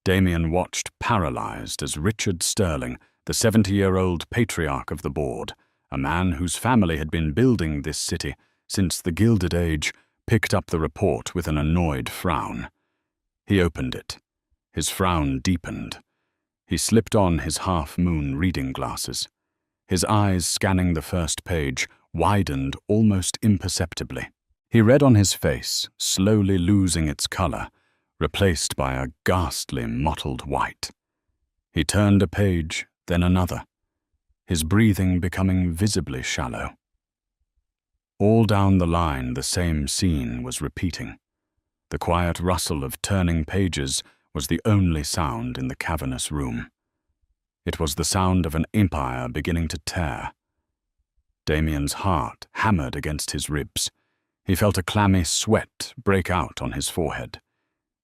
[SPEAKER 1] Damien watched paralyzed as Richard Sterling, the 70-year-old patriarch of the board, a man whose family had been building this city since the Gilded Age, picked up the report with an annoyed frown. He opened it. His frown deepened. He slipped on his half-moon reading glasses. His eyes, scanning the first page, widened almost imperceptibly. He read on his face, slowly losing its color, replaced by a ghastly mottled white. He turned a page, then another, his breathing becoming visibly shallow. All down the line, the same scene was repeating. The quiet rustle of turning pages was the only sound in the cavernous room. It was the sound of an empire beginning to tear. Damien's heart hammered against his ribs. He felt a clammy sweat break out on his forehead.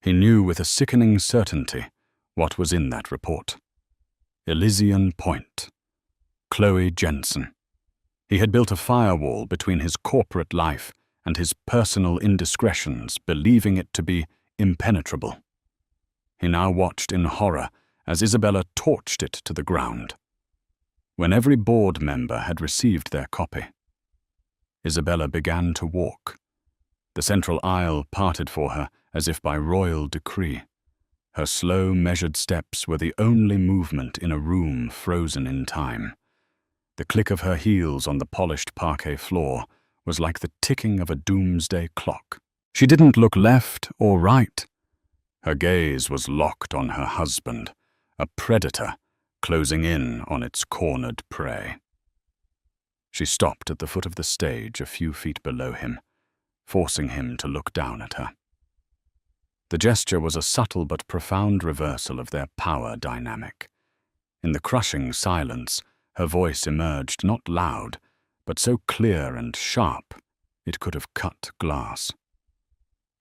[SPEAKER 1] He knew with a sickening certainty what was in that report. Elysian Point. Chloe Jensen. He had built a firewall between his corporate life and his personal indiscretions, believing it to be impenetrable. He now watched in horror as Isabella torched it to the ground. When every board member had received their copy, Isabella began to walk. The central aisle parted for her as if by royal decree. Her slow, measured steps were the only movement in a room frozen in time. The click of her heels on the polished parquet floor was like the ticking of a doomsday clock. She didn't look left or right. Her gaze was locked on her husband, a predator closing in on its cornered prey. She stopped at the foot of the stage a few feet below him, forcing him to look down at her. The gesture was a subtle but profound reversal of their power dynamic. In the crushing silence, her voice emerged not loud, but so clear and sharp it could have cut glass.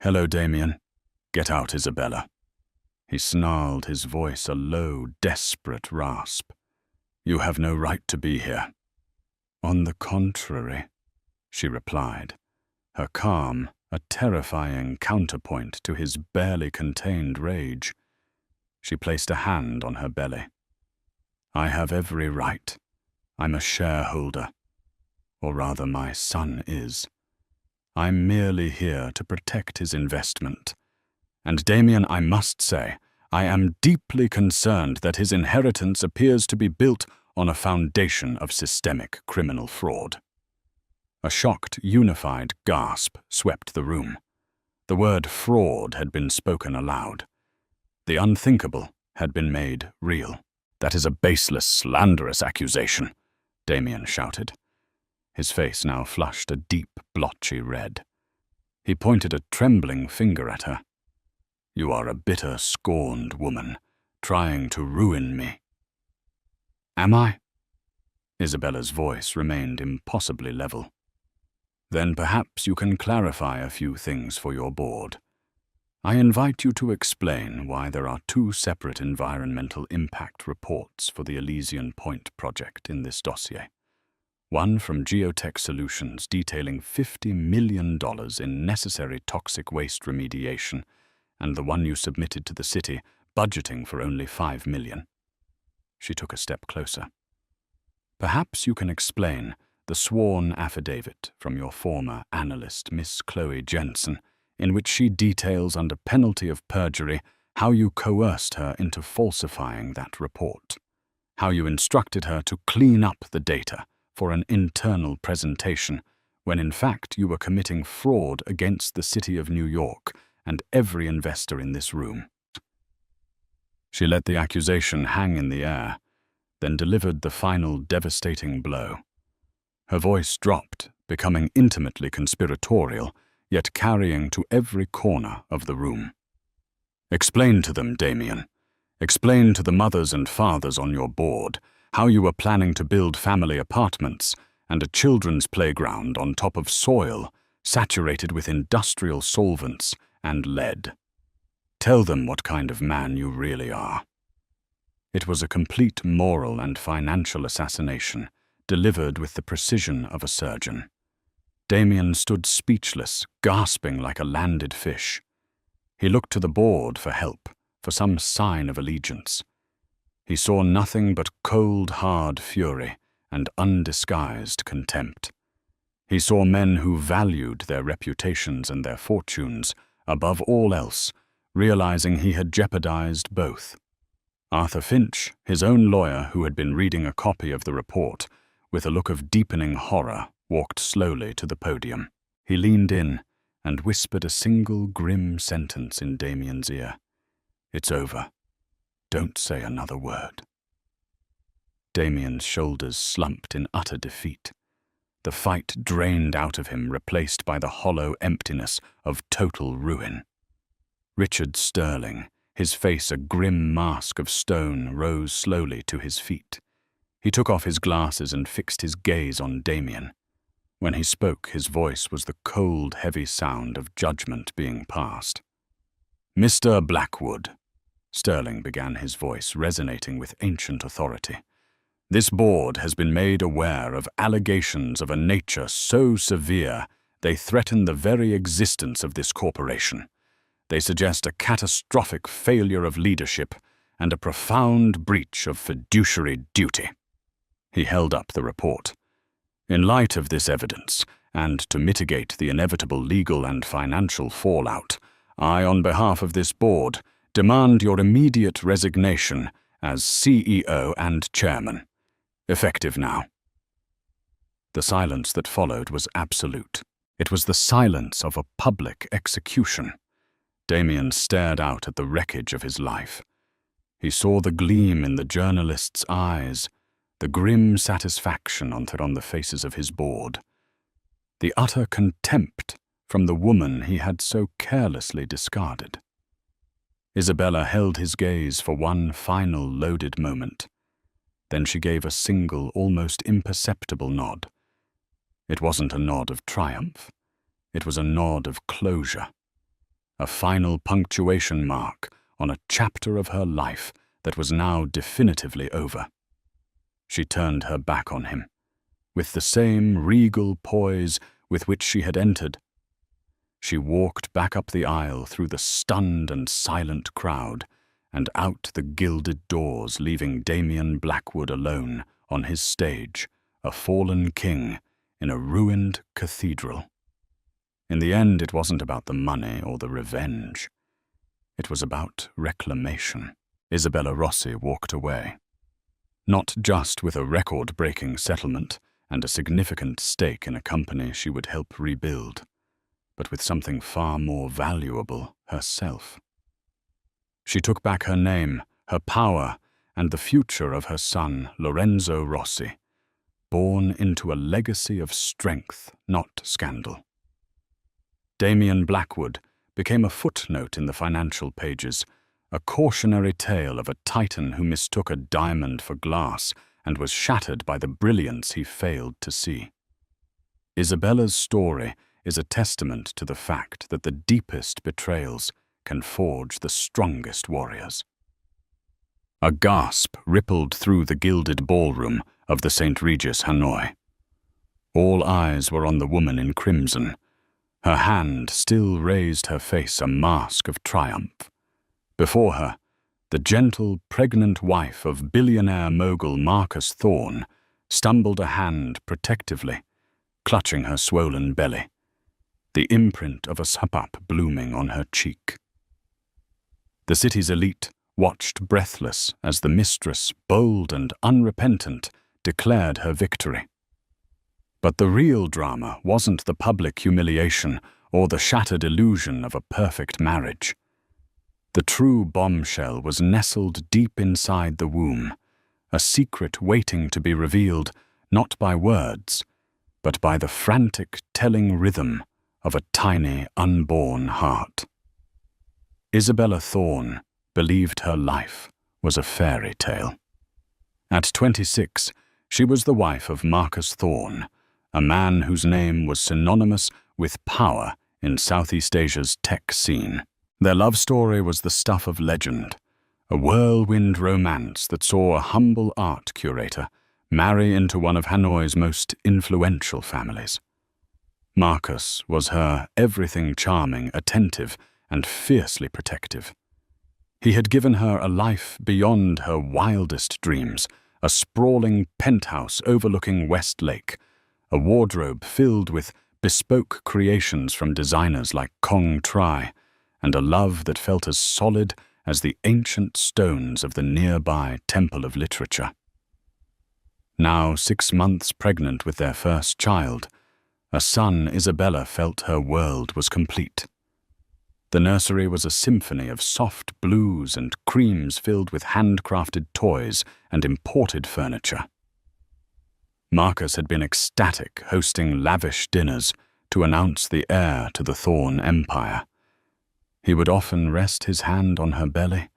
[SPEAKER 1] "Hello, Damien. Get out, Isabella." He snarled, his voice a low, desperate rasp. "You have no right to be here." "On the contrary," she replied, her calm a terrifying counterpoint to his barely contained rage. She placed a hand on her belly. "I have every right. I'm a shareholder. Or rather, my son is. I'm merely here to protect his investment. And Damien, I must say, I am deeply concerned that his inheritance appears to be built on a foundation of systemic criminal fraud." A shocked, unified gasp swept the room. The word fraud had been spoken aloud. The unthinkable had been made real. "That is a baseless, slanderous accusation," Damien shouted. His face now flushed a deep, blotchy red. He pointed a trembling finger at her. "You are a bitter, scorned woman, trying to ruin me." "Am I?" Isabella's voice remained impossibly level. "Then perhaps you can clarify a few things for your board. I invite you to explain why there are two separate environmental impact reports for the Elysian Point project in this dossier. One from Geotech Solutions detailing $50 million in necessary toxic waste remediation, and the one you submitted to the city budgeting for only $5 million. She took a step closer. "Perhaps you can explain the sworn affidavit from your former analyst, Miss Chloe Jensen, in which she details under penalty of perjury how you coerced her into falsifying that report, how you instructed her to clean up the data for an internal presentation, when in fact you were committing fraud against the city of New York and every investor in this room." She let the accusation hang in the air, then delivered the final devastating blow. Her voice dropped, becoming intimately conspiratorial, yet carrying to every corner of the room. "Explain to them, Damien. Explain to the mothers and fathers on your board how you were planning to build family apartments and a children's playground on top of soil saturated with industrial solvents and lead. Tell them what kind of man you really are." It was a complete moral and financial assassination, delivered with the precision of a surgeon. Damien stood speechless, gasping like a landed fish. He looked to the board for help, for some sign of allegiance. He saw nothing but cold, hard fury and undisguised contempt. He saw men who valued their reputations and their fortunes above all else, realizing he had jeopardized both. Arthur Finch, his own lawyer who had been reading a copy of the report, with a look of deepening horror, walked slowly to the podium. He leaned in and whispered a single grim sentence in Damien's ear. "It's over. Don't say another word." Damien's shoulders slumped in utter defeat. The fight drained out of him, replaced by the hollow emptiness of total ruin. Richard Sterling, his face a grim mask of stone, rose slowly to his feet. He took off his glasses and fixed his gaze on Damien. When he spoke, his voice was the cold, heavy sound of judgment being passed. "Mr. Blackwood," Sterling began, his voice resonating with ancient authority, "this board has been made aware of allegations of a nature so severe they threaten the very existence of this corporation. They suggest a catastrophic failure of leadership and a profound breach of fiduciary duty." He held up the report. "In light of this evidence, and to mitigate the inevitable legal and financial fallout, I, on behalf of this board, demand your immediate resignation as CEO and chairman. Effective now." The silence that followed was absolute. It was the silence of a public execution. Damien stared out at the wreckage of his life. He saw the gleam in the journalist's eyes, the grim satisfaction on the faces of his board, the utter contempt from the woman he had so carelessly discarded. Isabella held his gaze for one final loaded moment. Then she gave a single, almost imperceptible nod. It wasn't a nod of triumph. It was a nod of closure. A final punctuation mark on a chapter of her life that was now definitively over. She turned her back on him, with the same regal poise with which she had entered. She walked back up the aisle through the stunned and silent crowd and out the gilded doors, leaving Damien Blackwood alone on his stage, a fallen king in a ruined cathedral. In the end, it wasn't about the money or the revenge. It was about reclamation. Isabella Rossi walked away. Not just with a record-breaking settlement and a significant stake in a company she would help rebuild, but with something far more valuable herself. She took back her name, her power, and the future of her son, Lorenzo Rossi, born into a legacy of strength, not scandal. Damien Blackwood became a footnote in the financial pages, a cautionary tale of a titan who mistook a diamond for glass and was shattered by the brilliance he failed to see. Isabella's story is a testament to the fact that the deepest betrayals can forge the strongest warriors. A gasp rippled through the gilded ballroom of the St. Regis Hanoi. All eyes were on the woman in crimson. Her hand still raised her face a mask of triumph. Before her, the gentle, pregnant wife of billionaire mogul Marcus Thorne stumbled a hand protectively, clutching her swollen belly, the imprint of a sapap blooming on her cheek. The city's elite watched breathless as the mistress, bold and unrepentant, declared her victory. But the real drama wasn't the public humiliation or the shattered illusion of a perfect marriage. The true bombshell was nestled deep inside the womb, a secret waiting to be revealed not by words, but by the frantic telling rhythm of a tiny unborn heart. Isabella Thorne believed her life was a fairy tale. At 26, she was the wife of Marcus Thorne, a man whose name was synonymous with power in Southeast Asia's tech scene. Their love story was the stuff of legend, a whirlwind romance that saw a humble art curator marry into one of Hanoi's most influential families. Marcus was her everything charming, attentive, and fiercely protective. He had given her a life beyond her wildest dreams, a sprawling penthouse overlooking West Lake, a wardrobe filled with bespoke creations from designers like Kong Tri, and a love that felt as solid as the ancient stones of the nearby Temple of Literature. Now 6 months pregnant with their first child, a son, Isabella felt her world was complete. The nursery was a symphony of soft blues and creams filled with handcrafted toys and imported furniture. Marcus had been ecstatic, hosting lavish dinners to announce the heir to the Thorn Empire. He would often rest his hand on her belly,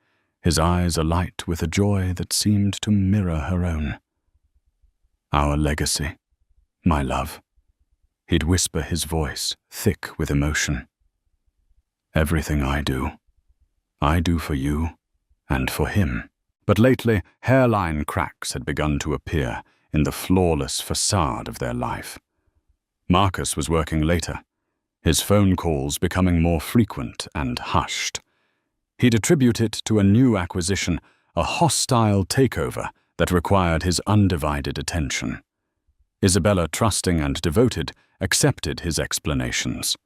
[SPEAKER 1] his eyes alight with a joy that seemed to mirror her own. "Our legacy, my love," he'd whisper, his voice thick with emotion. "Everything I do for you and for him." But lately, hairline cracks had begun to appear in the flawless facade of their life. Marcus was working later, his phone calls becoming more frequent and hushed. He'd attribute it to a new acquisition, a hostile takeover that required his undivided attention. Isabella, trusting and devoted, accepted his explanations.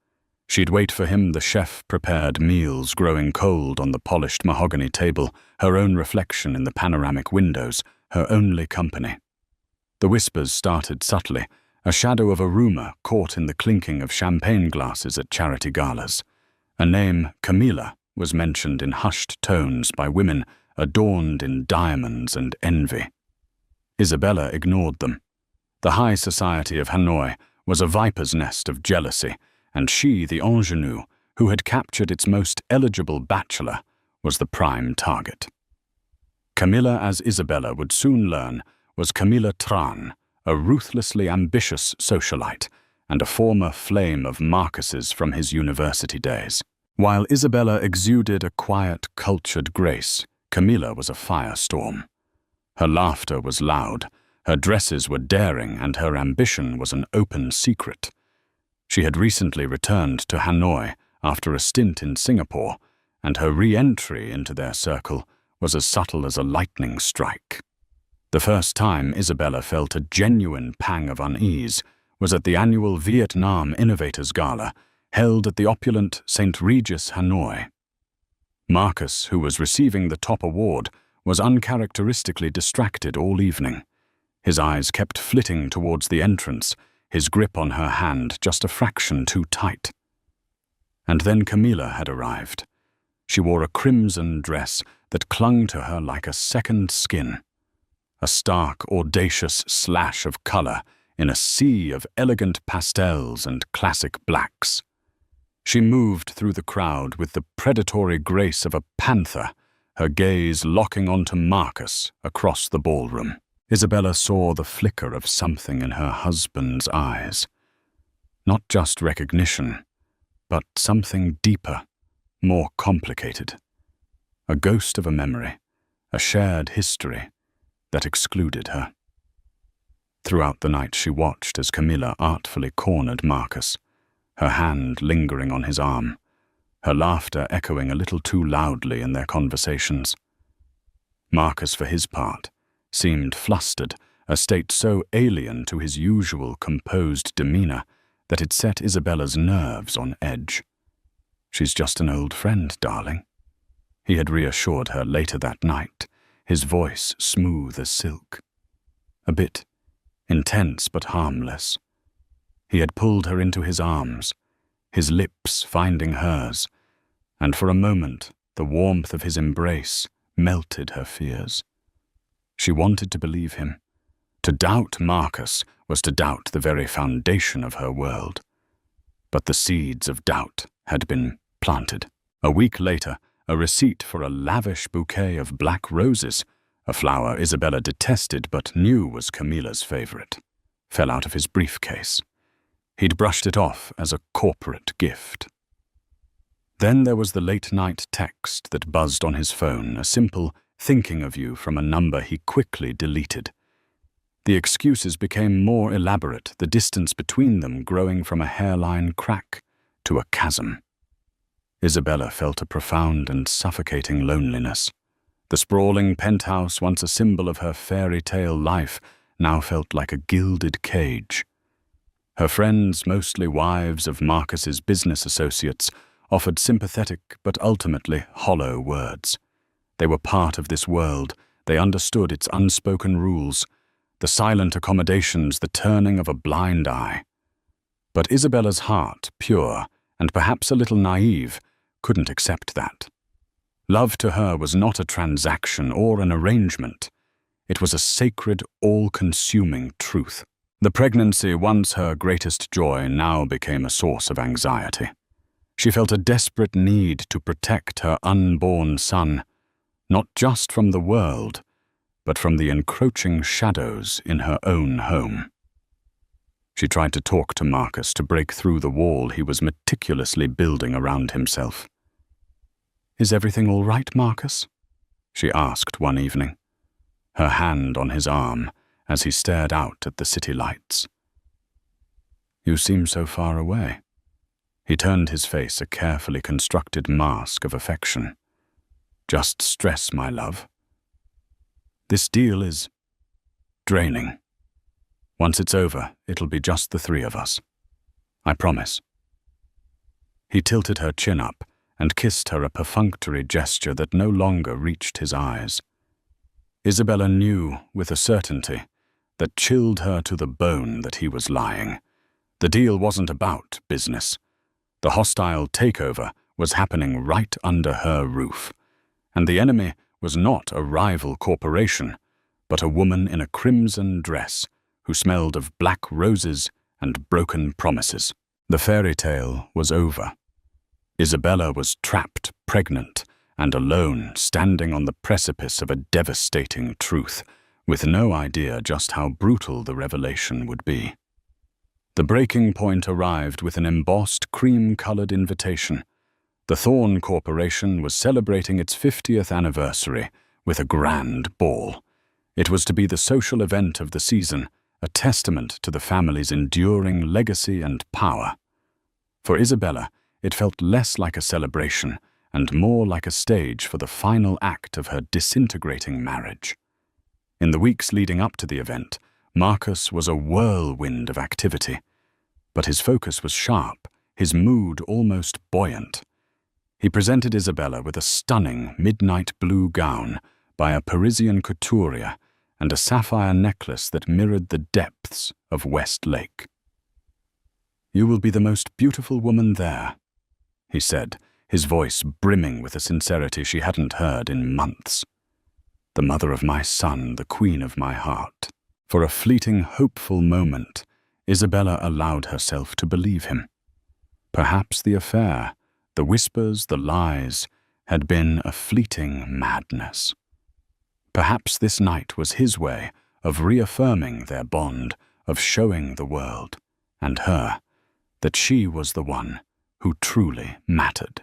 [SPEAKER 1] She'd wait for him, the chef-prepared meals growing cold on the polished mahogany table, her own reflection in the panoramic windows, her only company. The whispers started subtly, a shadow of a rumor caught in the clinking of champagne glasses at charity galas. A name, Camilla, was mentioned in hushed tones by women adorned in diamonds and envy. Isabella ignored them. The high society of Hanoi was a viper's nest of jealousy, and she, the ingenue, who had captured its most eligible bachelor, was the prime target. Camilla, as Isabella would soon learn, was Camilla Tran, a ruthlessly ambitious socialite and a former flame of Marcus's from his university days. While Isabella exuded a quiet, cultured grace, Camilla was a firestorm. Her laughter was loud, her dresses were daring, and her ambition was an open secret. She had recently returned to Hanoi after a stint in Singapore, and her re-entry into their circle was as subtle as a lightning strike. The first time Isabella felt a genuine pang of unease was at the annual Vietnam Innovators Gala, held at the opulent St. Regis Hanoi. Marcus, who was receiving the top award, was uncharacteristically distracted all evening. His eyes kept flitting towards the entrance, his grip on her hand just a fraction too tight. And then Camilla had arrived. She wore a crimson dress that clung to her like a second skin. A stark, audacious slash of color in a sea of elegant pastels and classic blacks. She moved through the crowd with the predatory grace of a panther, her gaze locking onto Marcus across the ballroom. Isabella saw the flicker of something in her husband's eyes. Not just recognition, but something deeper, more complicated. A ghost of a memory, a shared history that excluded her. Throughout the night she watched as Camilla artfully cornered Marcus, her hand lingering on his arm, her laughter echoing a little too loudly in their conversations. Marcus, for his part, seemed flustered, a state so alien to his usual composed demeanor that it set Isabella's nerves on edge. "She's just an old friend, darling," he had reassured her later that night, his voice smooth as silk. A bit intense but harmless. He had pulled her into his arms, his lips finding hers, and for a moment the warmth of his embrace melted her fears. She wanted to believe him. To doubt Marcus was to doubt the very foundation of her world. But the seeds of doubt had been planted. A week later, a receipt for a lavish bouquet of black roses, a flower Isabella detested but knew was Camilla's favorite, fell out of his briefcase. He'd brushed it off as a corporate gift. Then there was the late-night text that buzzed on his phone, a simple "thinking of you" from a number he quickly deleted. The excuses became more elaborate, the distance between them growing from a hairline crack to a chasm. Isabella felt a profound and suffocating loneliness. The sprawling penthouse, once a symbol of her fairy tale life, now felt like a gilded cage. Her friends, mostly wives of Marcus's business associates, offered sympathetic but ultimately hollow words. They were part of this world. They understood its unspoken rules, the silent accommodations, the turning of a blind eye. But Isabella's heart, pure and perhaps a little naive, couldn't accept that. Love to her was not a transaction or an arrangement. It was a sacred, all-consuming truth. The pregnancy, once her greatest joy, now became a source of anxiety. She felt a desperate need to protect her unborn son, not just from the world, but from the encroaching shadows in her own home. She tried to talk to Marcus to break through the wall he was meticulously building around himself. "Is everything all right, Marcus?" she asked one evening, her hand on his arm as he stared out at the city lights. "You seem so far away." He turned his face a carefully constructed mask of affection. "Just stress, my love. This deal is draining. Once it's over, it'll be just the three of us. I promise." He tilted her chin up and kissed her, a perfunctory gesture that no longer reached his eyes. Isabella knew with a certainty that chilled her to the bone that he was lying. The deal wasn't about business. The hostile takeover was happening right under her roof, and the enemy was not a rival corporation, but a woman in a crimson dress who smelled of black roses and broken promises. The fairy tale was over. Isabella was trapped, pregnant, and alone, standing on the precipice of a devastating truth, with no idea just how brutal the revelation would be. The breaking point arrived with an embossed, cream-colored invitation. The Thorn Corporation was celebrating its 50th anniversary with a grand ball. It was to be the social event of the season, a testament to the family's enduring legacy and power. For Isabella, it felt less like a celebration and more like a stage for the final act of her disintegrating marriage. In the weeks leading up to the event, Marcus was a whirlwind of activity, but his focus was sharp, his mood almost buoyant. He presented Isabella with a stunning midnight blue gown by a Parisian couturier and a sapphire necklace that mirrored the depths of West Lake. "You will be the most beautiful woman there," he said, his voice brimming with a sincerity she hadn't heard in months. "The mother of my son, the queen of my heart." For a fleeting, hopeful moment, Isabella allowed herself to believe him. Perhaps the affair, the whispers, the lies, had been a fleeting madness. Perhaps this night was his way of reaffirming their bond, of showing the world, and her, that she was the one who truly mattered.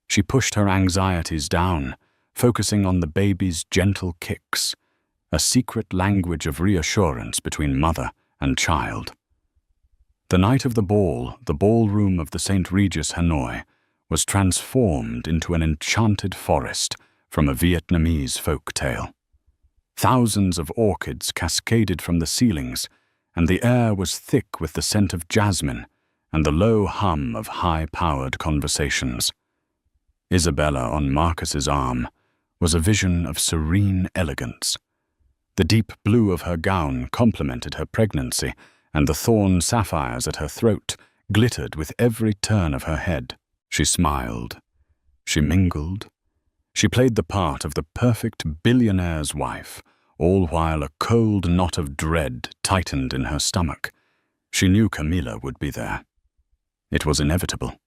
[SPEAKER 1] She pushed her anxieties down, focusing on the baby's gentle kicks, a secret language of reassurance between mother and child. The night of the ballroom of the St. Regis Hanoi, was transformed into an enchanted forest from a Vietnamese folk tale. Thousands of orchids cascaded from the ceilings, and the air was thick with the scent of jasmine and the low hum of high-powered conversations. Isabella on Marcus's arm was a vision of serene elegance. The deep blue of her gown complemented her pregnancy, and the thorn sapphires at her throat glittered with every turn of her head. She smiled. She mingled. She played the part of the perfect billionaire's wife, all while a cold knot of dread tightened in her stomach. She knew Camilla would be there. It was inevitable.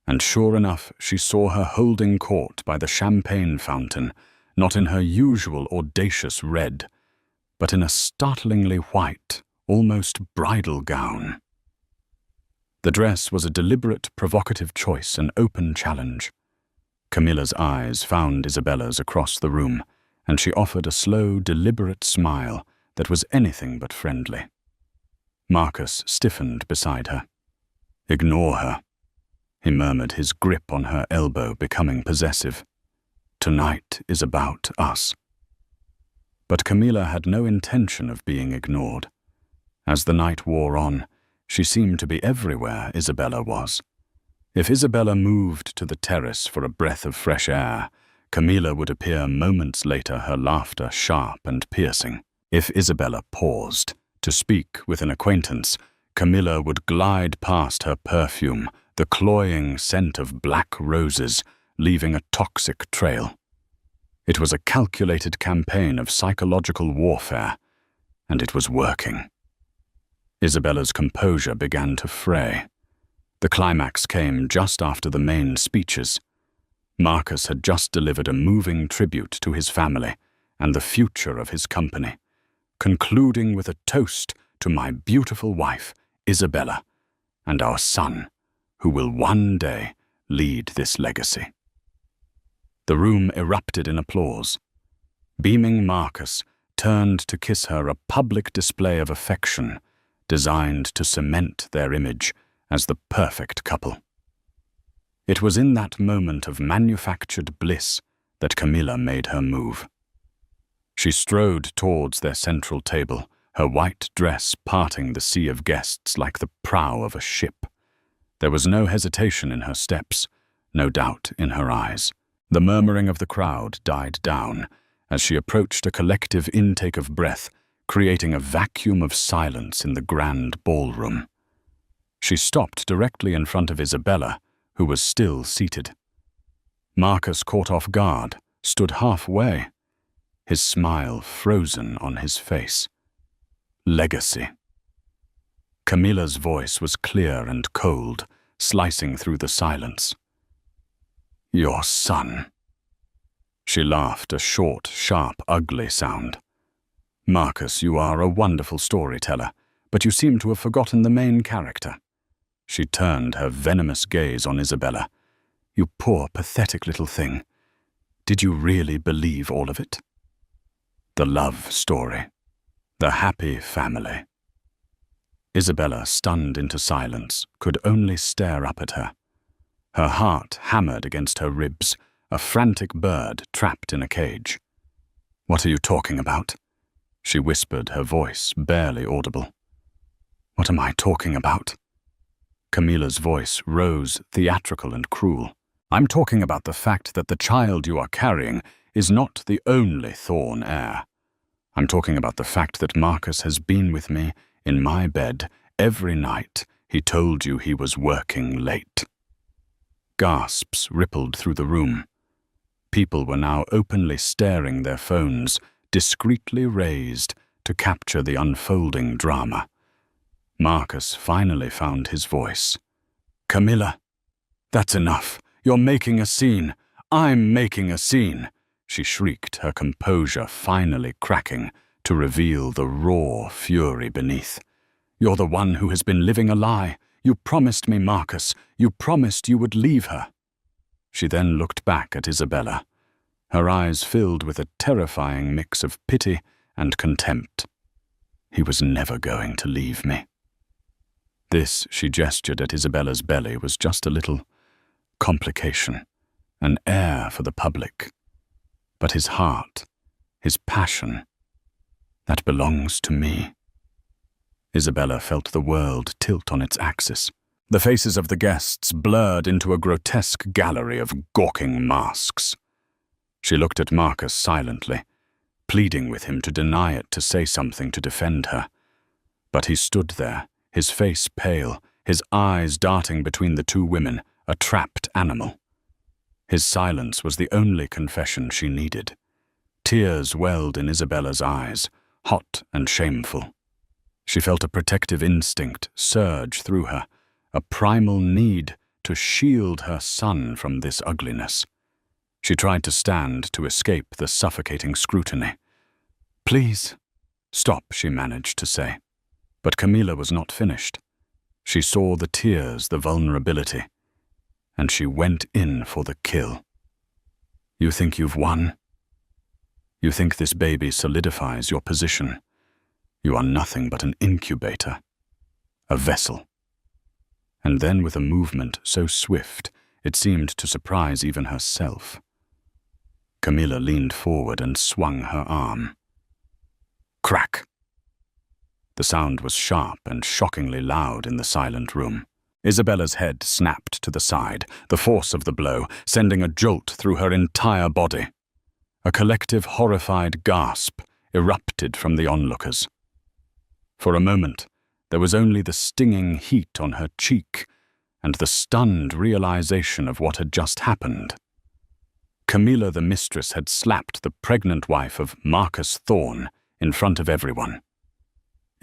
[SPEAKER 1] And sure enough, she saw her holding court by the champagne fountain, not in her usual audacious red, but in a startlingly white, almost bridal gown. The dress was a deliberate, provocative choice, an open challenge. Camilla's eyes found Isabella's across the room, and she offered a slow, deliberate smile that was anything but friendly. Marcus stiffened beside her. "Ignore her," he murmured, his grip on her elbow becoming possessive. "Tonight is about us." But Camilla had no intention of being ignored. As the night wore on, she seemed to be everywhere Isabella was. If Isabella moved to the terrace for a breath of fresh air, Camilla would appear moments later, her laughter sharp and piercing. If Isabella paused to speak with an acquaintance, Camilla would glide past her perfume, the cloying scent of black roses, leaving a toxic trail. It was a calculated campaign of psychological warfare, and it was working. Isabella's composure began to fray. The climax came just after the main speeches. Marcus had just delivered a moving tribute to his family and the future of his company, concluding with a toast to my beautiful wife, Isabella, and our son, who will one day lead this legacy. The room erupted in applause. Beaming Marcus turned to kiss her, a public display of affection designed to cement their image as the perfect couple. It was in that moment of manufactured bliss that Camilla made her move. She strode towards their central table, her white dress parting the sea of guests like the prow of a ship. There was no hesitation in her steps, no doubt in her eyes. The murmuring of the crowd died down as she approached a collective intake of breath, creating a vacuum of silence in the grand ballroom. She stopped directly in front of Isabella, who was still seated. Marcus, caught off guard, stood halfway, his smile frozen on his face. Legacy. Camilla's voice was clear and cold, slicing through the silence. "Your son." She laughed, a short, sharp, ugly sound. "Marcus, you are a wonderful storyteller, but you seem to have forgotten the main character." She turned her venomous gaze on Isabella. "You poor, pathetic little thing. Did you really believe all of it?" The love story. The happy family. Isabella, stunned into silence, could only stare up at her. Her heart hammered against her ribs, a frantic bird trapped in a cage. "What are you talking about?" she whispered, her voice barely audible. "What am I talking about?" Camilla's voice rose, theatrical and cruel. "I'm talking about the fact that the child you are carrying is not the only Thorn heir. I'm talking about the fact that Marcus has been with me in my bed every night he told you he was working late." Gasps rippled through the room. People were now openly staring, their phones discreetly raised to capture the unfolding drama. Marcus finally found his voice. "Camilla, that's enough. You're making a scene. I'm making a scene," she shrieked, her composure finally cracking to reveal the raw fury beneath. "You're the one who has been living a lie. You promised me, Marcus. You promised you would leave her." She then looked back at Isabella, her eyes filled with a terrifying mix of pity and contempt. "He was never going to leave me." This, she gestured at Isabella's belly, was just a little complication, an air for the public. But his heart, his passion, that belongs to me. Isabella felt the world tilt on its axis. The faces of the guests blurred into a grotesque gallery of gawking masks. She looked at Marcus silently, pleading with him to deny it, to say something to defend her. But he stood there, his face pale, his eyes darting between the two women, a trapped animal. His silence was the only confession she needed. Tears welled in Isabella's eyes, hot and shameful. She felt a protective instinct surge through her, a primal need to shield her son from this ugliness. She tried to stand to escape the suffocating scrutiny. "Please, stop," she managed to say. But Camilla was not finished. She saw the tears, the vulnerability, and she went in for the kill. "You think you've won? You think this baby solidifies your position? You are nothing but an incubator, a vessel. And then with a movement so swift, it seemed to surprise even herself, Camilla leaned forward and swung her arm. Crack! The sound was sharp and shockingly loud in the silent room. Isabella's head snapped to the side, the force of the blow sending a jolt through her entire body. A collective horrified gasp erupted from the onlookers. For a moment, there was only the stinging heat on her cheek and the stunned realization of what had just happened. Camilla the Mistress had slapped the pregnant wife of Marcus Thorne in front of everyone.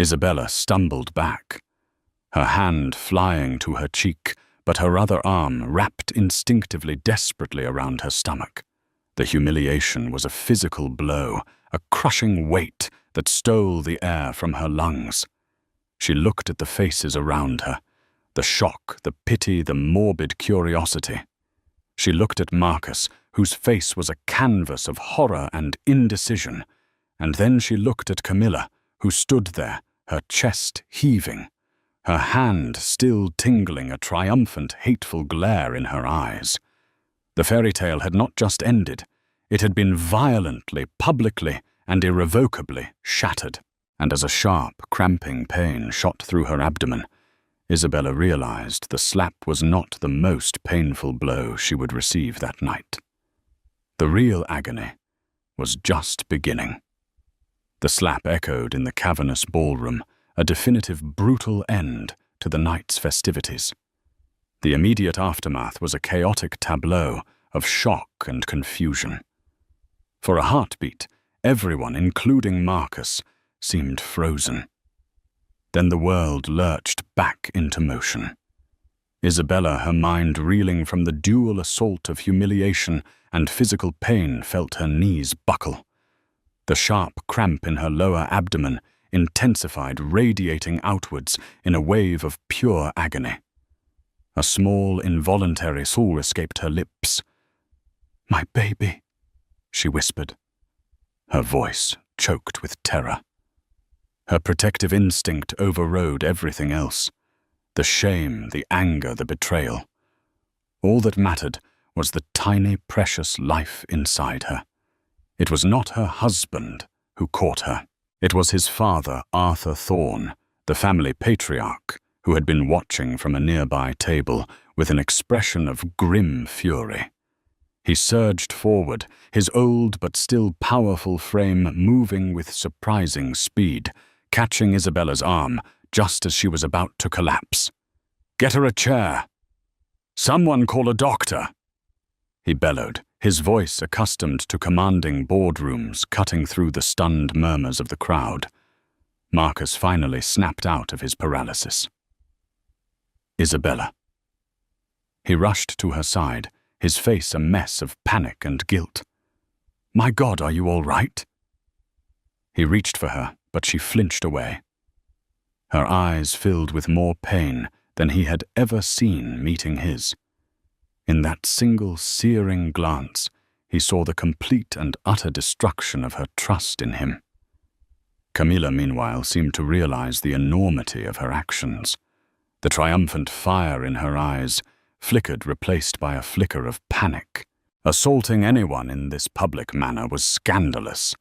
[SPEAKER 1] Isabella stumbled back, her hand flying to her cheek, but her other arm wrapped instinctively desperately around her stomach. The humiliation was a physical blow, a crushing weight that stole the air from her lungs. She looked at the faces around her, the shock, the pity, the morbid curiosity. She looked at Marcus, whose face was a canvas of horror and indecision, and then she looked at Camilla, who stood there, her chest heaving, her hand still tingling, a triumphant, hateful glare in her eyes. The fairy tale had not just ended, it had been violently, publicly, and irrevocably shattered. And as a sharp, cramping pain shot through her abdomen, Isabella realized the slap was not the most painful blow she would receive that night. The real agony was just beginning. The slap echoed in the cavernous ballroom, a definitive brutal end to the night's festivities. The immediate aftermath was a chaotic tableau of shock and confusion. For a heartbeat, everyone, including Marcus, seemed frozen. Then the world lurched back into motion. Isabella, her mind reeling from the dual assault of humiliation and physical pain, felt her knees buckle. The sharp cramp in her lower abdomen intensified, radiating outwards in a wave of pure agony. A small, involuntary soul escaped her lips. "My baby," she whispered, her voice choked with terror. Her protective instinct overrode everything else. The shame, the anger, the betrayal. All that mattered was the tiny, precious life inside her. It was not her husband who caught her. It was his father, Arthur Thorne, the family patriarch, who had been watching from a nearby table with an expression of grim fury. He surged forward, his old but still powerful frame moving with surprising speed, catching Isabella's arm just as she was about to collapse. "Get her a chair! Someone call a doctor!" he bellowed, his voice accustomed to commanding boardrooms cutting through the stunned murmurs of the crowd. Marcus finally snapped out of his paralysis. "Isabella." He rushed to her side, his face a mess of panic and guilt. "My God, are you all right?" He reached for her, but she flinched away. Her eyes filled with more pain than he had ever seen meeting his. In that single searing glance, he saw the complete and utter destruction of her trust in him. Camilla, meanwhile, seemed to realize the enormity of her actions. The triumphant fire in her eyes flickered, replaced by a flicker of panic. Assaulting anyone in this public manner was scandalous.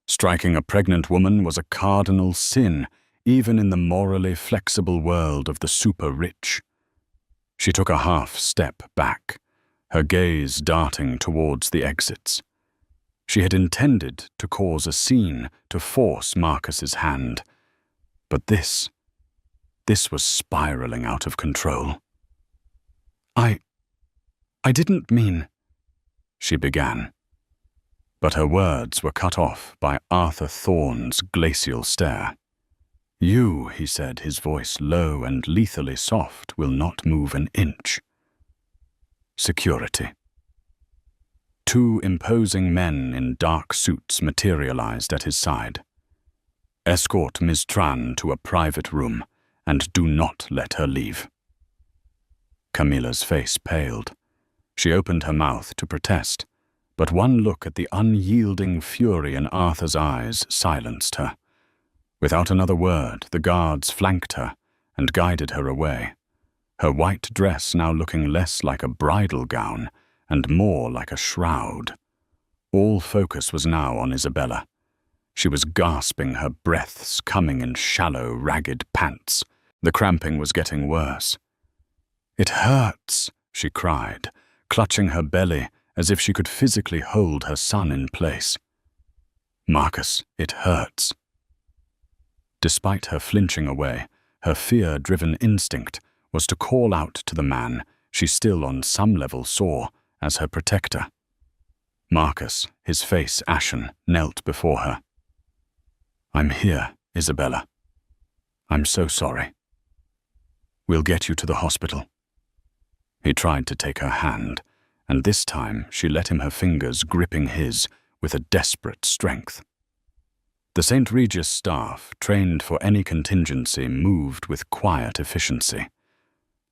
[SPEAKER 1] Striking a pregnant woman was a cardinal sin, even in the morally flexible world of the super-rich. She took a half-step back, her gaze darting towards the exits. She had intended to cause a scene to force Marcus's hand, but this was spiraling out of control. I didn't mean," she began, but her words were cut off by Arthur Thorne's glacial stare. "You," he said, his voice low and lethally soft, "will not move an inch." Security. Two imposing men in dark suits materialized at his side. "Escort Ms. Tran to a private room, and do not let her leave." Camilla's face paled. She opened her mouth to protest, but one look at the unyielding fury in Arthur's eyes silenced her. Without another word, the guards flanked her and guided her away, her white dress now looking less like a bridal gown and more like a shroud. All focus was now on Isabella. She was gasping, her breaths coming in shallow, ragged pants. The cramping was getting worse. "It hurts," she cried, clutching her belly as if she could physically hold her son in place. "Marcus, it hurts." Despite her flinching away, her fear-driven instinct was to call out to the man she still on some level saw as her protector. Marcus, his face ashen, knelt before her. "I'm here, Isabella. I'm so sorry. We'll get you to the hospital." He tried to take her hand, and this time she let him, her fingers gripping his with a desperate strength. The St. Regis staff, trained for any contingency, moved with quiet efficiency.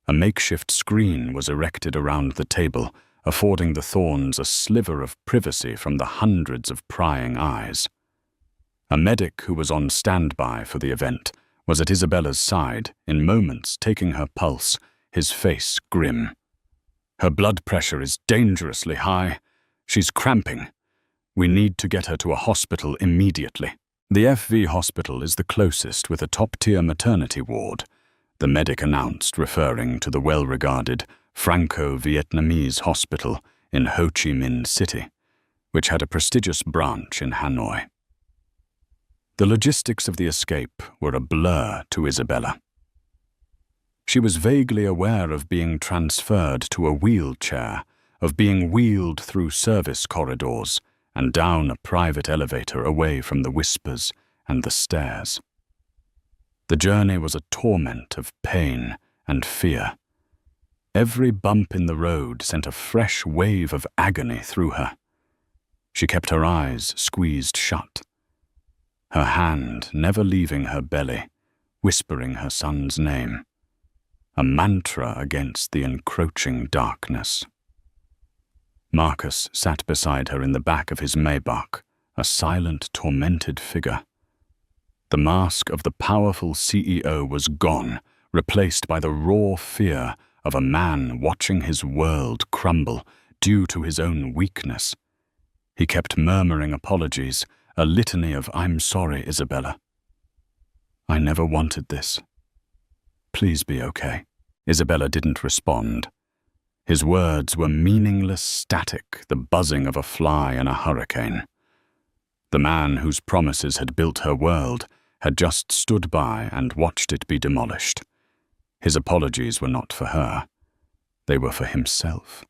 [SPEAKER 1] A makeshift screen was erected around the table, affording the Thorns a sliver of privacy from the hundreds of prying eyes. A medic who was on standby for the event was at Isabella's side, in moments taking her pulse, his face grim. "Her blood pressure is dangerously high. She's cramping. We need to get her to a hospital immediately." "The FV hospital is the closest, with a top-tier maternity ward," the medic announced, referring to the well-regarded Franco-Vietnamese hospital in Ho Chi Minh City, which had a prestigious branch in Hanoi. The logistics of the escape were a blur to Isabella. She was vaguely aware of being transferred to a wheelchair, of being wheeled through service corridors and down a private elevator away from the whispers and the stairs. The journey was a torment of pain and fear. Every bump in the road sent a fresh wave of agony through her. She kept her eyes squeezed shut, her hand never leaving her belly, whispering her son's name, a mantra against the encroaching darkness. Marcus sat beside her in the back of his Maybach, a silent, tormented figure. The mask of the powerful CEO was gone, replaced by the raw fear of a man watching his world crumble due to his own weakness. He kept murmuring apologies, a litany of "I'm sorry, Isabella. I never wanted this. Please be okay." Isabella didn't respond. His words were meaningless static, the buzzing of a fly in a hurricane. The man whose promises had built her world had just stood by and watched it be demolished. His apologies were not for her. They were for himself.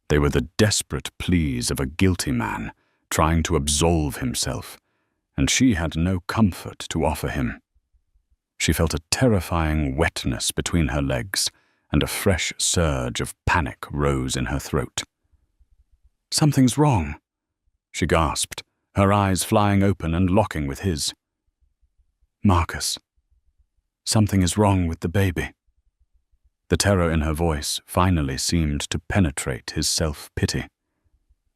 [SPEAKER 1] They were the desperate pleas of a guilty man trying to absolve himself, and she had no comfort to offer him. She felt a terrifying wetness between her legs, and a fresh surge of panic rose in her throat. "Something's wrong," she gasped, her eyes flying open and locking with his. "Marcus, something is wrong with the baby." The terror in her voice finally seemed to penetrate his self-pity.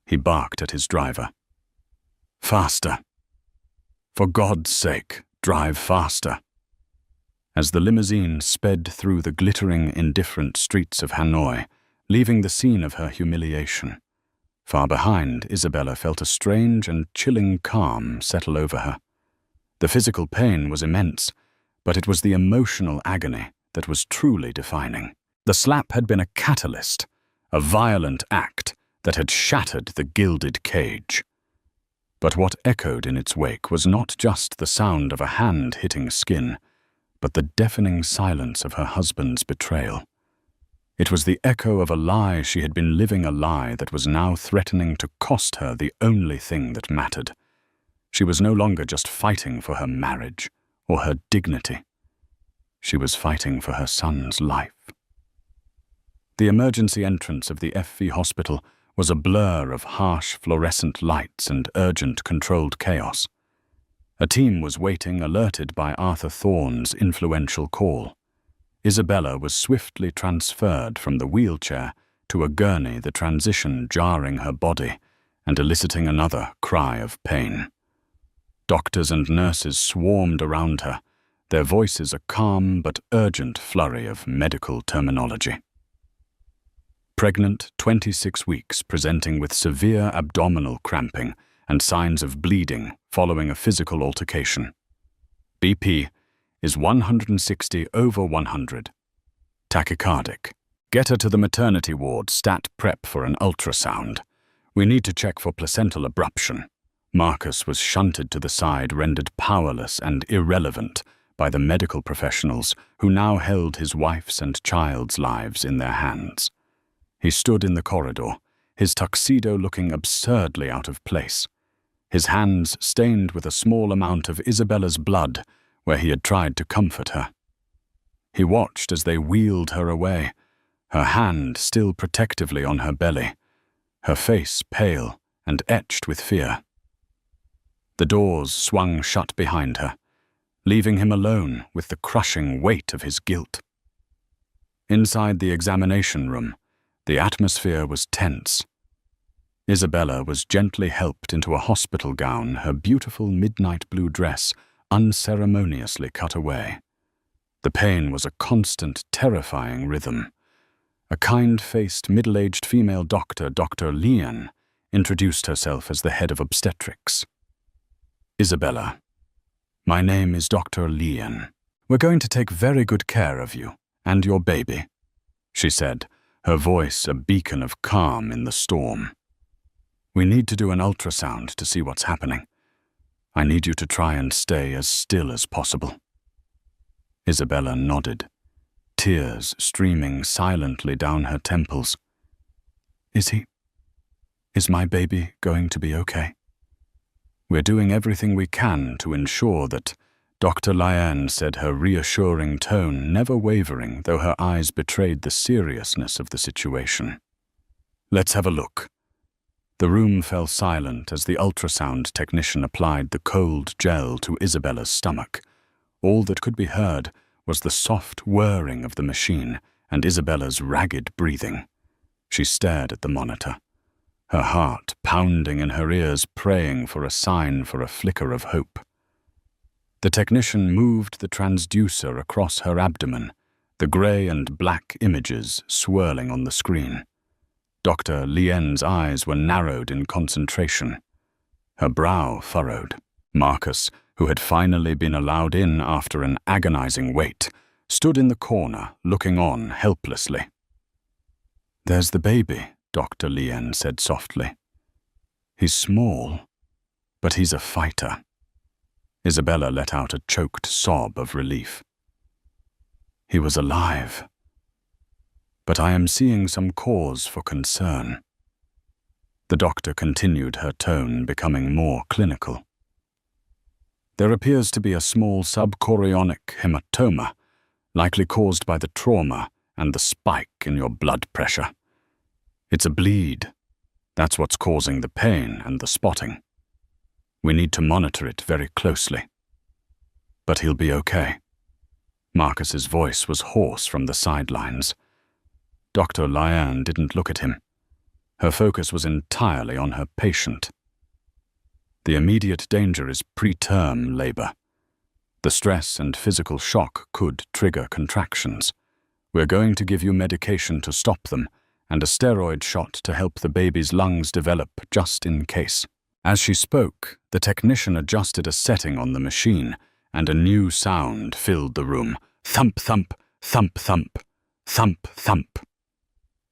[SPEAKER 1] He barked at his driver. "Faster. For God's sake, drive faster." As the limousine sped through the glittering, indifferent streets of Hanoi, leaving the scene of her humiliation, far behind, Isabella felt a strange and chilling calm settle over her. The physical pain was immense, but it was the emotional agony that was truly defining. The slap had been a catalyst, a violent act that had shattered the gilded cage. But what echoed in its wake was not just the sound of a hand hitting skin, but the deafening silence of her husband's betrayal. It was the echo of a lie she had been living, a lie that was now threatening to cost her the only thing that mattered. She was no longer just fighting for her marriage or her dignity. She was fighting for her son's life. The emergency entrance of the FV hospital was a blur of harsh fluorescent lights and urgent controlled chaos. A team was waiting, alerted by Arthur Thorne's influential call. Isabella was swiftly transferred from the wheelchair to a gurney, the transition jarring her body and eliciting another cry of pain. Doctors and nurses swarmed around her, their voices a calm but urgent flurry of medical terminology. Pregnant, 26 weeks, presenting with severe abdominal cramping and signs of bleeding following a physical altercation. BP is 160/100. Tachycardic. Get her to the maternity ward, stat prep for an ultrasound. We need to check for placental abruption. Marcus was shunted to the side, rendered powerless and irrelevant by the medical professionals who now held his wife's and child's lives in their hands. He stood in the corridor, his tuxedo looking absurdly out of place, his hands stained with a small amount of Isabella's blood where he had tried to comfort her. He watched as they wheeled her away, her hand still protectively on her belly, her face pale and etched with fear. The doors swung shut behind her, leaving him alone with the crushing weight of his guilt. Inside the examination room, the atmosphere was tense. Isabella was gently helped into a hospital gown, her beautiful midnight blue dress unceremoniously cut away. The pain was a constant, terrifying rhythm. A kind-faced, middle-aged female doctor, Dr. Lian, introduced herself as the head of obstetrics. Isabella, my name is Dr. Lian. We're going to take very good care of you and your baby, she said, her voice a beacon of calm in the storm. We need to do an ultrasound to see what's happening. I need you to try and stay as still as possible. Isabella nodded, tears streaming silently down her temples. Is my baby going to be okay? We're doing everything we can to ensure that, Dr. Lian said, her reassuring tone never wavering, though her eyes betrayed the seriousness of the situation. Let's have a look. The room fell silent as the ultrasound technician applied the cold gel to Isabella's stomach. All that could be heard was the soft whirring of the machine and Isabella's ragged breathing. She stared at the monitor, her heart pounding in her ears, praying for a sign, for a flicker of hope. The technician moved the transducer across her abdomen, the grey and black images swirling on the screen. Dr. Lien's eyes were narrowed in concentration, her brow furrowed. Marcus, who had finally been allowed in after an agonizing wait, stood in the corner, looking on helplessly. There's the baby, Dr. Lien said softly. He's small, but he's a fighter. Isabella let out a choked sob of relief. He was alive. But I am seeing some cause for concern. The doctor continued, her tone becoming more clinical. There appears to be a small subchorionic hematoma, likely caused by the trauma and the spike in your blood pressure. It's a bleed. That's what's causing the pain and the spotting. We need to monitor it very closely. But he'll be okay. Marcus's voice was hoarse from the sidelines. Dr. Lian didn't look at him. Her focus was entirely on her patient. The immediate danger is preterm labor. The stress and physical shock could trigger contractions. We're going to give you medication to stop them and a steroid shot to help the baby's lungs develop just in case. As she spoke, the technician adjusted a setting on the machine, and a new sound filled the room. Thump, thump, thump, thump, thump, thump.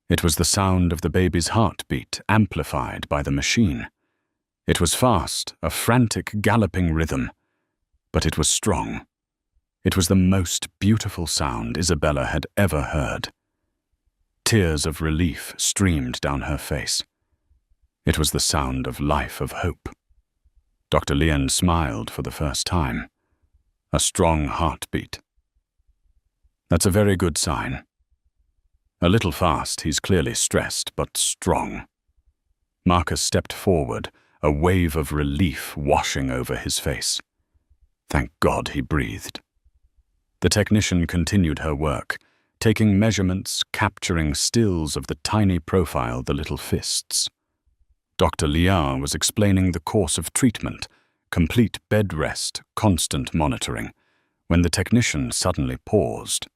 [SPEAKER 1] It was the sound of the baby's heartbeat, amplified by the machine. It was fast, a frantic, galloping rhythm, but it was strong. It was the most beautiful sound Isabella had ever heard. Tears of relief streamed down her face. It was the sound of life, of hope. Dr. Lien smiled for the first time. A strong heartbeat. That's a very good sign. A little fast, he's clearly stressed, but strong. Marcus stepped forward, a wave of relief washing over his face. Thank God, he breathed. The technician continued her work, taking measurements, capturing stills of the tiny profile, the little fists. Dr. Liang was explaining the course of treatment, complete bed rest, constant monitoring, when the technician suddenly paused.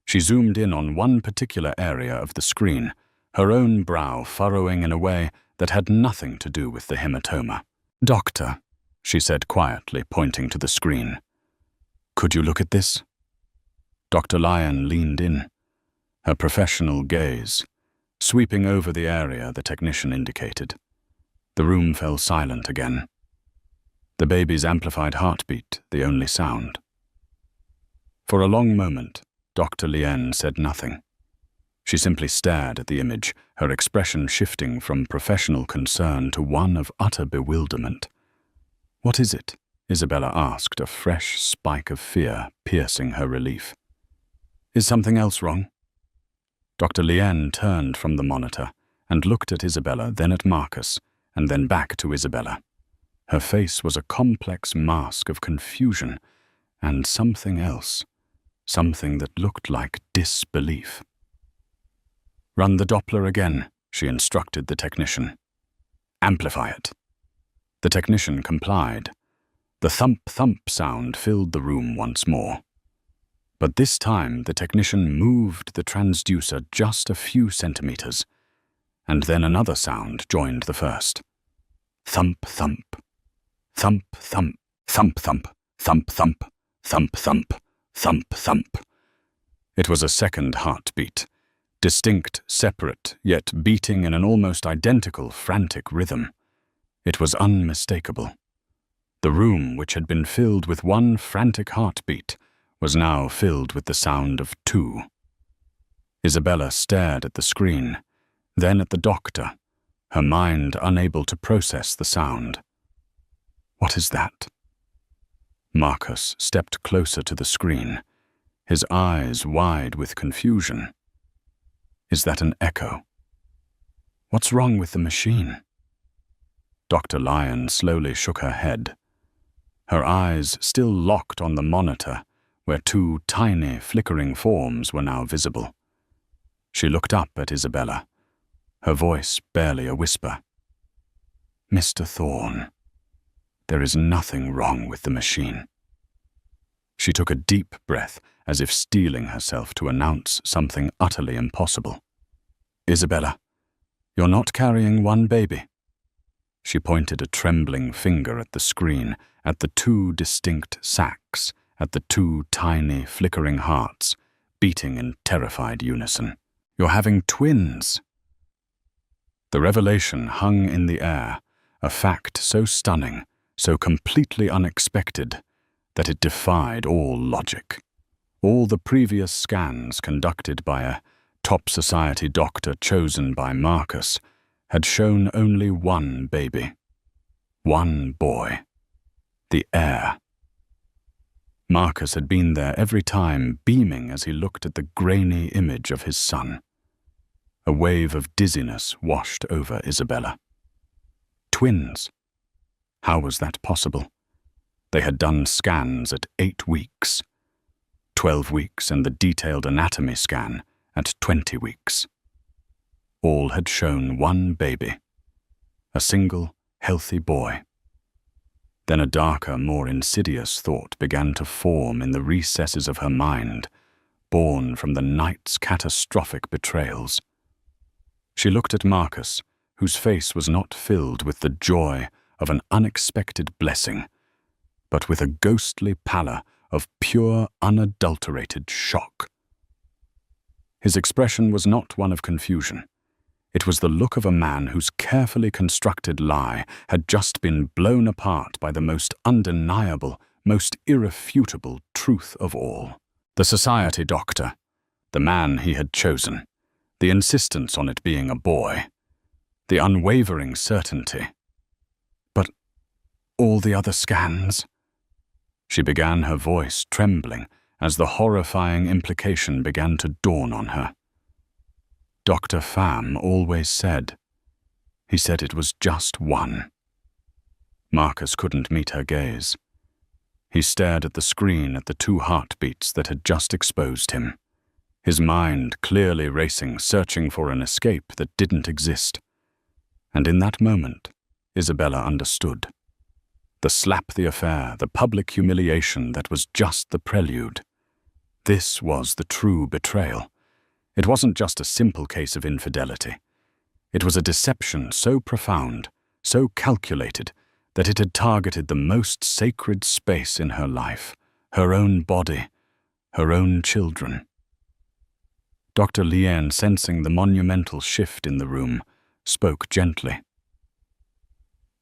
[SPEAKER 1] She zoomed in on one particular area of the screen, her own brow furrowing in a way that had nothing to do with the hematoma. "Doctor," she said quietly, pointing to the screen. "Could you look at this?" Dr. Lyon leaned in, her professional gaze sweeping over the area the technician indicated. The room fell silent again. The baby's amplified heartbeat, the only sound. For a long moment, Dr. Lien said nothing. She simply stared at the image, her expression shifting from professional concern to one of utter bewilderment. "What is it?" Isabella asked, a fresh spike of fear piercing her relief. "Is something else wrong?" Dr. Lien turned from the monitor and looked at Isabella, then at Marcus, and then back to Isabella. Her face was a complex mask of confusion and something else, something that looked like disbelief. "Run the Doppler again," she instructed the technician. "Amplify it." The technician complied. The thump-thump sound filled the room once more. But this time the technician moved the transducer just a few centimeters, and then another sound joined the first. Thump-thump, thump-thump, thump-thump, thump-thump, thump-thump, thump-thump. It was a second heartbeat, distinct, separate, yet beating in an almost identical, frantic rhythm. It was unmistakable. The room, which had been filled with one frantic heartbeat, was now filled with the sound of two. Isabella stared at the screen, then at the doctor, her mind unable to process the sound. "What is that?" Marcus stepped closer to the screen, his eyes wide with confusion. "Is that an echo? What's wrong with the machine?" Dr. Lyon slowly shook her head, her eyes still locked on the monitor, where two tiny, flickering forms were now visible. She looked up at Isabella, her voice barely a whisper. "Mr. Thorne, there is nothing wrong with the machine." She took a deep breath, as if steeling herself to announce something utterly impossible. "Isabella, you're not carrying one baby." She pointed a trembling finger at the screen, at the two distinct sacs, at the two tiny, flickering hearts, beating in terrified unison. "You're having twins." The revelation hung in the air, a fact so stunning, so completely unexpected, that it defied all logic. All the previous scans conducted by a top society doctor chosen by Marcus had shown only one baby. One boy. The heir. Marcus had been there every time, beaming as he looked at the grainy image of his son. A wave of dizziness washed over Isabella. Twins. How was that possible? They had done scans at 8 weeks, 12 weeks and the detailed anatomy scan at 20 weeks. All had shown one baby, a single, healthy boy. Then a darker, more insidious thought began to form in the recesses of her mind, born from the night's catastrophic betrayals. She looked at Marcus, whose face was not filled with the joy of an unexpected blessing, but with a ghostly pallor of pure, unadulterated shock. His expression was not one of confusion. It was the look of a man whose carefully constructed lie had just been blown apart by the most undeniable, most irrefutable truth of all. The society doctor, the man he had chosen, the insistence on it being a boy, the unwavering certainty. But all the other scans? She began, her voice trembling as the horrifying implication began to dawn on her. Dr. Pham always said. He said it was just one. Marcus couldn't meet her gaze. He stared at the screen at the two heartbeats that had just exposed him, his mind clearly racing, searching for an escape that didn't exist. And in that moment, Isabella understood. The slap the affair, the public humiliation that was just the prelude. This was the true betrayal. It wasn't just a simple case of infidelity. It was a deception so profound, so calculated, that it had targeted the most sacred space in her life, her own body, her own children. Dr. Lien, sensing the monumental shift in the room, spoke gently.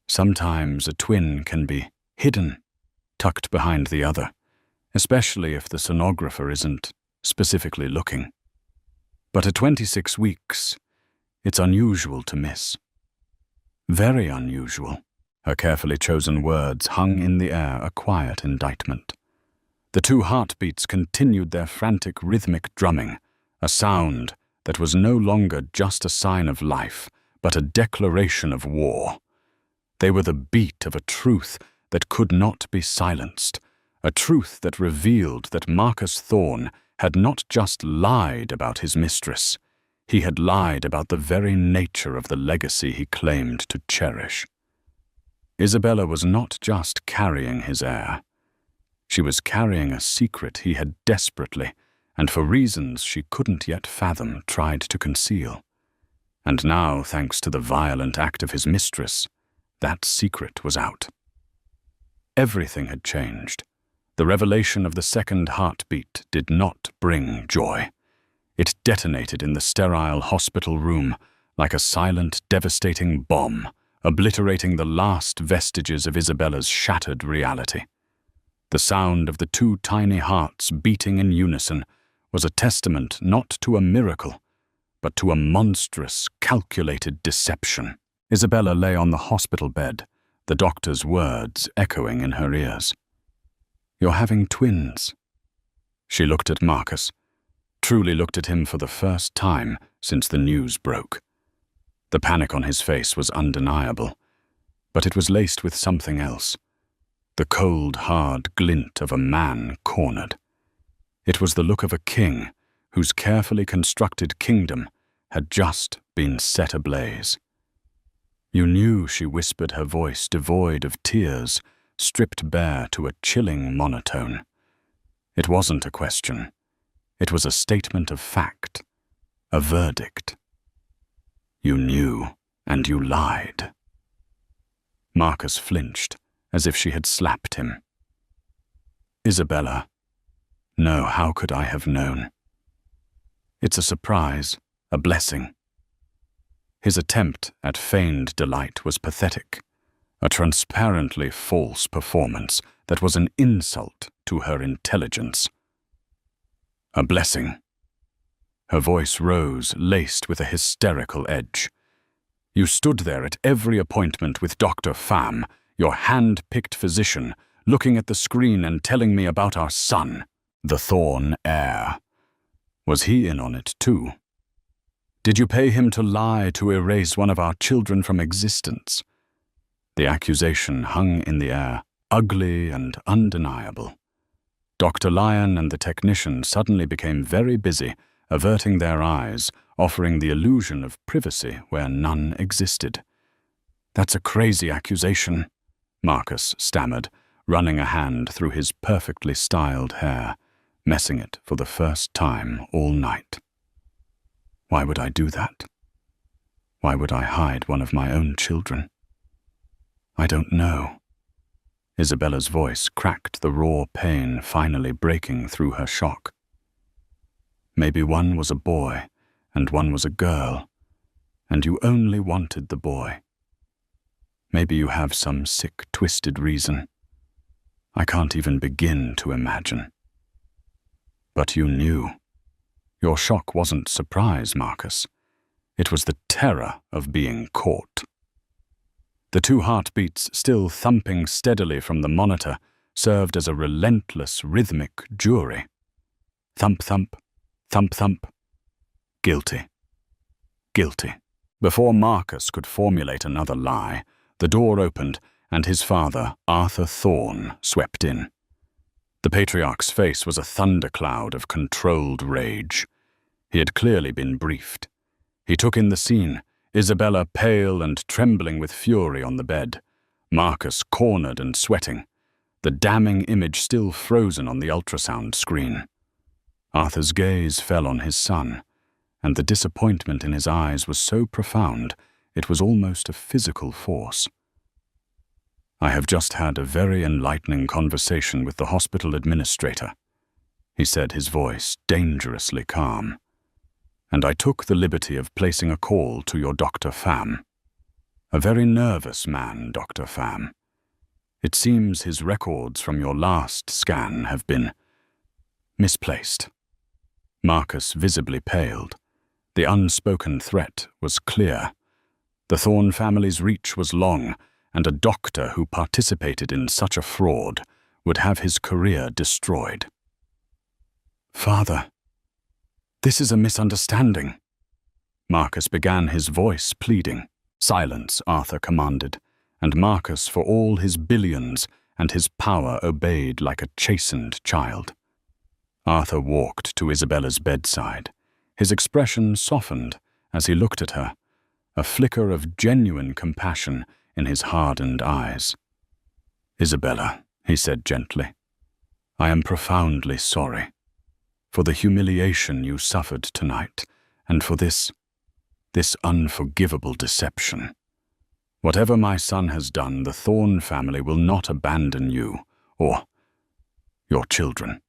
[SPEAKER 1] Sometimes a twin can be hidden, tucked behind the other, especially if the sonographer isn't specifically looking. But at 26 weeks, it's unusual to miss. Very unusual. Her carefully chosen words hung in the air, a quiet indictment. The two heartbeats continued their frantic rhythmic drumming, a sound that was no longer just a sign of life, but a declaration of war. They were the beat of a truth that could not be silenced, a truth that revealed that Marcus Thorne had not just lied about his mistress, he had lied about the very nature of the legacy he claimed to cherish. Isabella was not just carrying his heir. She was carrying a secret he had desperately, and for reasons she couldn't yet fathom, tried to conceal. And now, thanks to the violent act of his mistress, that secret was out. Everything had changed. The revelation of the second heartbeat did not bring joy. It detonated in the sterile hospital room like a silent, devastating bomb, obliterating the last vestiges of Isabella's shattered reality. The sound of the two tiny hearts beating in unison was a testament not to a miracle, but to a monstrous, calculated deception. Isabella lay on the hospital bed, the doctor's words echoing in her ears. "You're having twins." She looked at Marcus, truly looked at him for the first time since the news broke. The panic on his face was undeniable, but it was laced with something else. The cold, hard glint of a man cornered. It was the look of a king whose carefully constructed kingdom had just been set ablaze. "You knew," she whispered, her voice devoid of tears, stripped bare to a chilling monotone. It wasn't a question. It was a statement of fact, a verdict. "You knew, and you lied." Marcus flinched, as if she had slapped him. "Isabella, no, how could I have known? It's a surprise, a blessing." His attempt at feigned delight was pathetic, a transparently false performance that was an insult to her intelligence. "A blessing." Her voice rose, laced with a hysterical edge. "You stood there at every appointment with Dr. Pham, your hand-picked physician, looking at the screen and telling me about our son, the Thorne heir. Was he in on it too? Did you pay him to lie to erase one of our children from existence?" The accusation hung in the air, ugly and undeniable. Dr. Lyon and the technician suddenly became very busy, averting their eyes, offering the illusion of privacy where none existed. "That's a crazy accusation," Marcus stammered, running a hand through his perfectly styled hair, messing it for the first time all night. "Why would I do that? Why would I hide one of my own children? I don't know." Isabella's voice cracked, the raw pain finally breaking through her shock. "Maybe one was a boy and one was a girl, and you only wanted the boy. Maybe you have some sick, twisted reason. I can't even begin to imagine. But you knew. Your shock wasn't surprise, Marcus. It was the terror of being caught." The two heartbeats, still thumping steadily from the monitor, served as a relentless rhythmic jury. Thump, thump, thump, thump. Guilty. Guilty. Before Marcus could formulate another lie, the door opened and his father, Arthur Thorne, swept in. The patriarch's face was a thundercloud of controlled rage. He had clearly been briefed. He took in the scene, Isabella pale and trembling with fury on the bed, Marcus cornered and sweating, the damning image still frozen on the ultrasound screen. Arthur's gaze fell on his son, and the disappointment in his eyes was so profound it was almost a physical force. "I have just had a very enlightening conversation with the hospital administrator," he said, his voice dangerously calm. "And I took the liberty of placing a call to your Dr. Pham. A very nervous man, Dr. Pham. It seems his records from your last scan have been misplaced." Marcus visibly paled. The unspoken threat was clear. The Thorne family's reach was long, and a doctor who participated in such a fraud would have his career destroyed. "Father, this is a misunderstanding." Marcus began, his voice pleading. "Silence," Arthur commanded, and Marcus, for all his billions and his power, obeyed like a chastened child. Arthur walked to Isabella's bedside. His expression softened as he looked at her, a flicker of genuine compassion in his hardened eyes. "Isabella," he said gently, "I am profoundly sorry for the humiliation you suffered tonight and for this unforgivable deception. Whatever my son has done, the Thorne family will not abandon you or your children."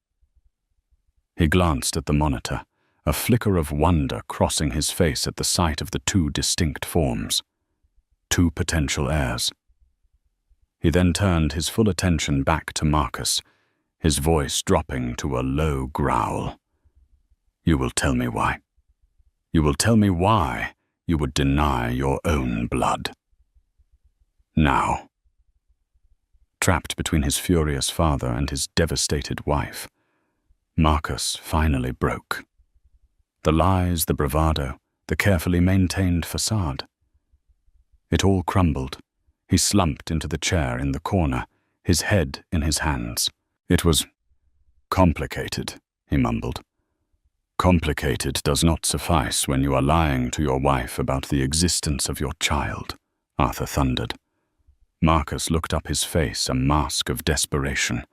[SPEAKER 1] He glanced at the monitor, a flicker of wonder crossing his face at the sight of the two distinct forms. Two potential heirs. He then turned his full attention back to Marcus, his voice dropping to a low growl. "You will tell me why. You will tell me why you would deny your own blood." Now. Trapped between his furious father and his devastated wife, Marcus finally broke. The lies, the bravado, the carefully maintained facade. It all crumbled. He slumped into the chair in the corner, his head in his hands. "It was complicated," he mumbled. "Complicated does not suffice when you are lying to your wife about the existence of your child," Arthur thundered. Marcus looked up, his face a mask of desperation.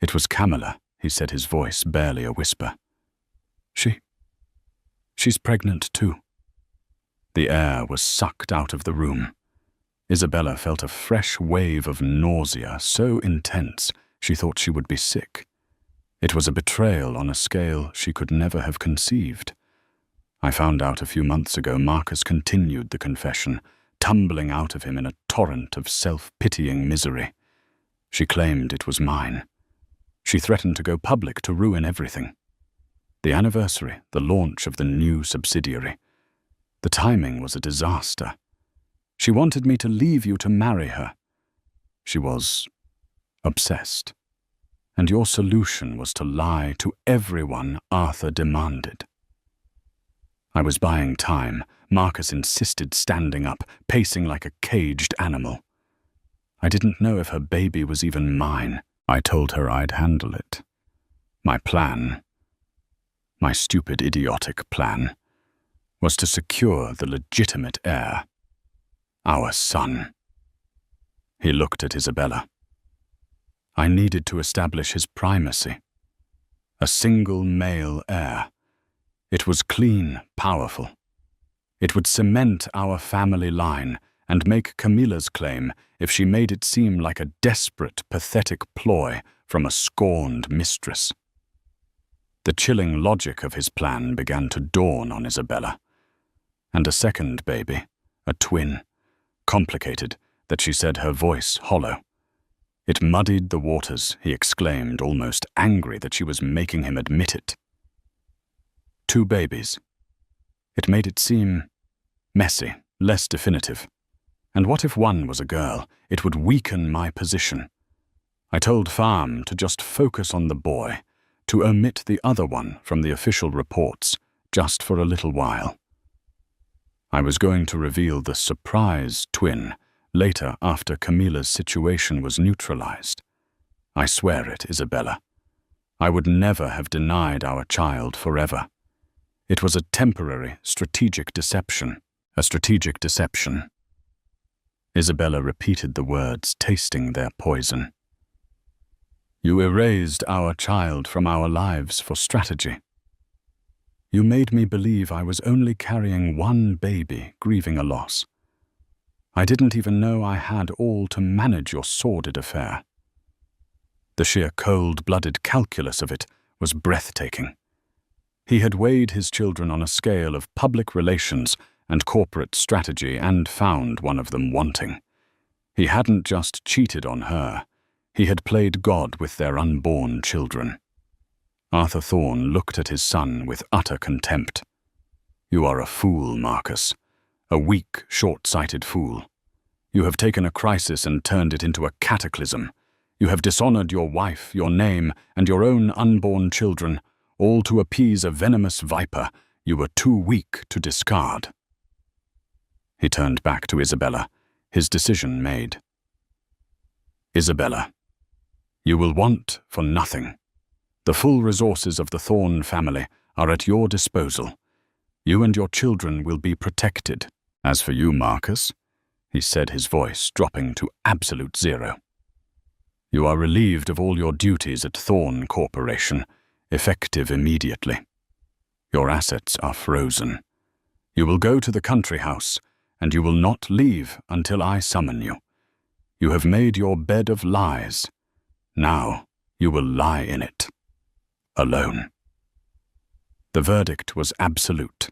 [SPEAKER 1] "It was Camilla," he said, his voice barely a whisper. She's pregnant too." The air was sucked out of the room. Isabella felt a fresh wave of nausea so intense she thought she would be sick. It was a betrayal on a scale she could never have conceived. "I found out a few months ago," Marcus continued the confession, tumbling out of him in a torrent of self-pitying misery. "She claimed it was mine. She threatened to go public to ruin everything. The anniversary, the launch of the new subsidiary. The timing was a disaster. She wanted me to leave you to marry her. She was obsessed. And your solution was to lie to everyone Arthur demanded." "I was buying time," Marcus insisted, standing up, pacing like a caged animal. "I didn't know if her baby was even mine. I told her I'd handle it. My plan, my stupid, idiotic plan, was to secure the legitimate heir. Our son." He looked at Isabella. "I needed to establish his primacy. A single male heir. It was clean, powerful. It would cement our family line and make Camilla's claim if she made it seem like a desperate, pathetic ploy from a scorned mistress." The chilling logic of his plan began to dawn on Isabella. And a second baby, a twin, complicated, that she said, her voice hollow. It muddied the waters, he exclaimed, almost angry that she was making him admit it. 2 babies. It made it seem messy, less definitive. And what if one was a girl? It would weaken my position. I told Pham to just focus on the boy, to omit the other one from the official reports, just for a little while. I was going to reveal the surprise twin later after Camilla's situation was neutralized. I swear it, Isabella. I would never have denied our child forever. It was a temporary, strategic deception. A strategic deception. Isabella repeated the words, tasting their poison. You erased our child from our lives for strategy. You made me believe I was only carrying one baby, grieving a loss. I didn't even know I had all to manage your sordid affair. The sheer cold-blooded calculus of it was breathtaking. He had weighed his children on a scale of public relations and corporate strategy and found one of them wanting. He hadn't just cheated on her, he had played God with their unborn children. Arthur Thorne looked at his son with utter contempt. You are a fool, Marcus. A weak, short-sighted fool. You have taken a crisis and turned it into a cataclysm. You have dishonored your wife, your name, and your own unborn children, all to appease a venomous viper you were too weak to discard. He turned back to Isabella, his decision made. Isabella, you will want for nothing. The full resources of the Thorne family are at your disposal. You and your children will be protected. As for you, Marcus, he said, his voice dropping to absolute zero. You are relieved of all your duties at Thorne Corporation, effective immediately. Your assets are frozen. You will go to the country house, and you will not leave until I summon you. You have made your bed of lies. Now you will lie in it. Alone. The verdict was absolute.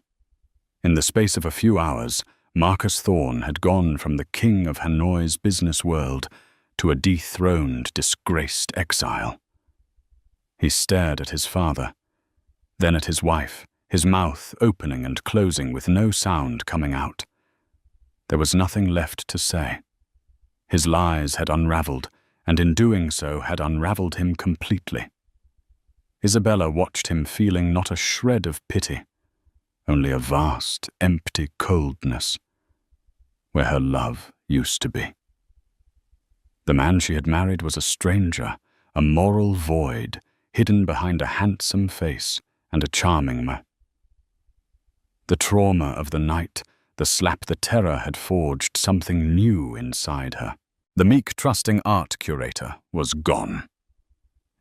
[SPEAKER 1] In the space of a few hours, Marcus Thorne had gone from the king of Hanoi's business world to a dethroned, disgraced exile. He stared at his father, then at his wife, his mouth opening and closing with no sound coming out. There was nothing left to say. His lies had unraveled, and in doing so had unraveled him completely. Isabella watched him, feeling not a shred of pity, only a vast, empty coldness, where her love used to be. The man she had married was a stranger, a moral void, hidden behind a handsome face and a charming mouth. The trauma of the night, the slap the terror had forged something new inside her. The meek, trusting art curator was gone.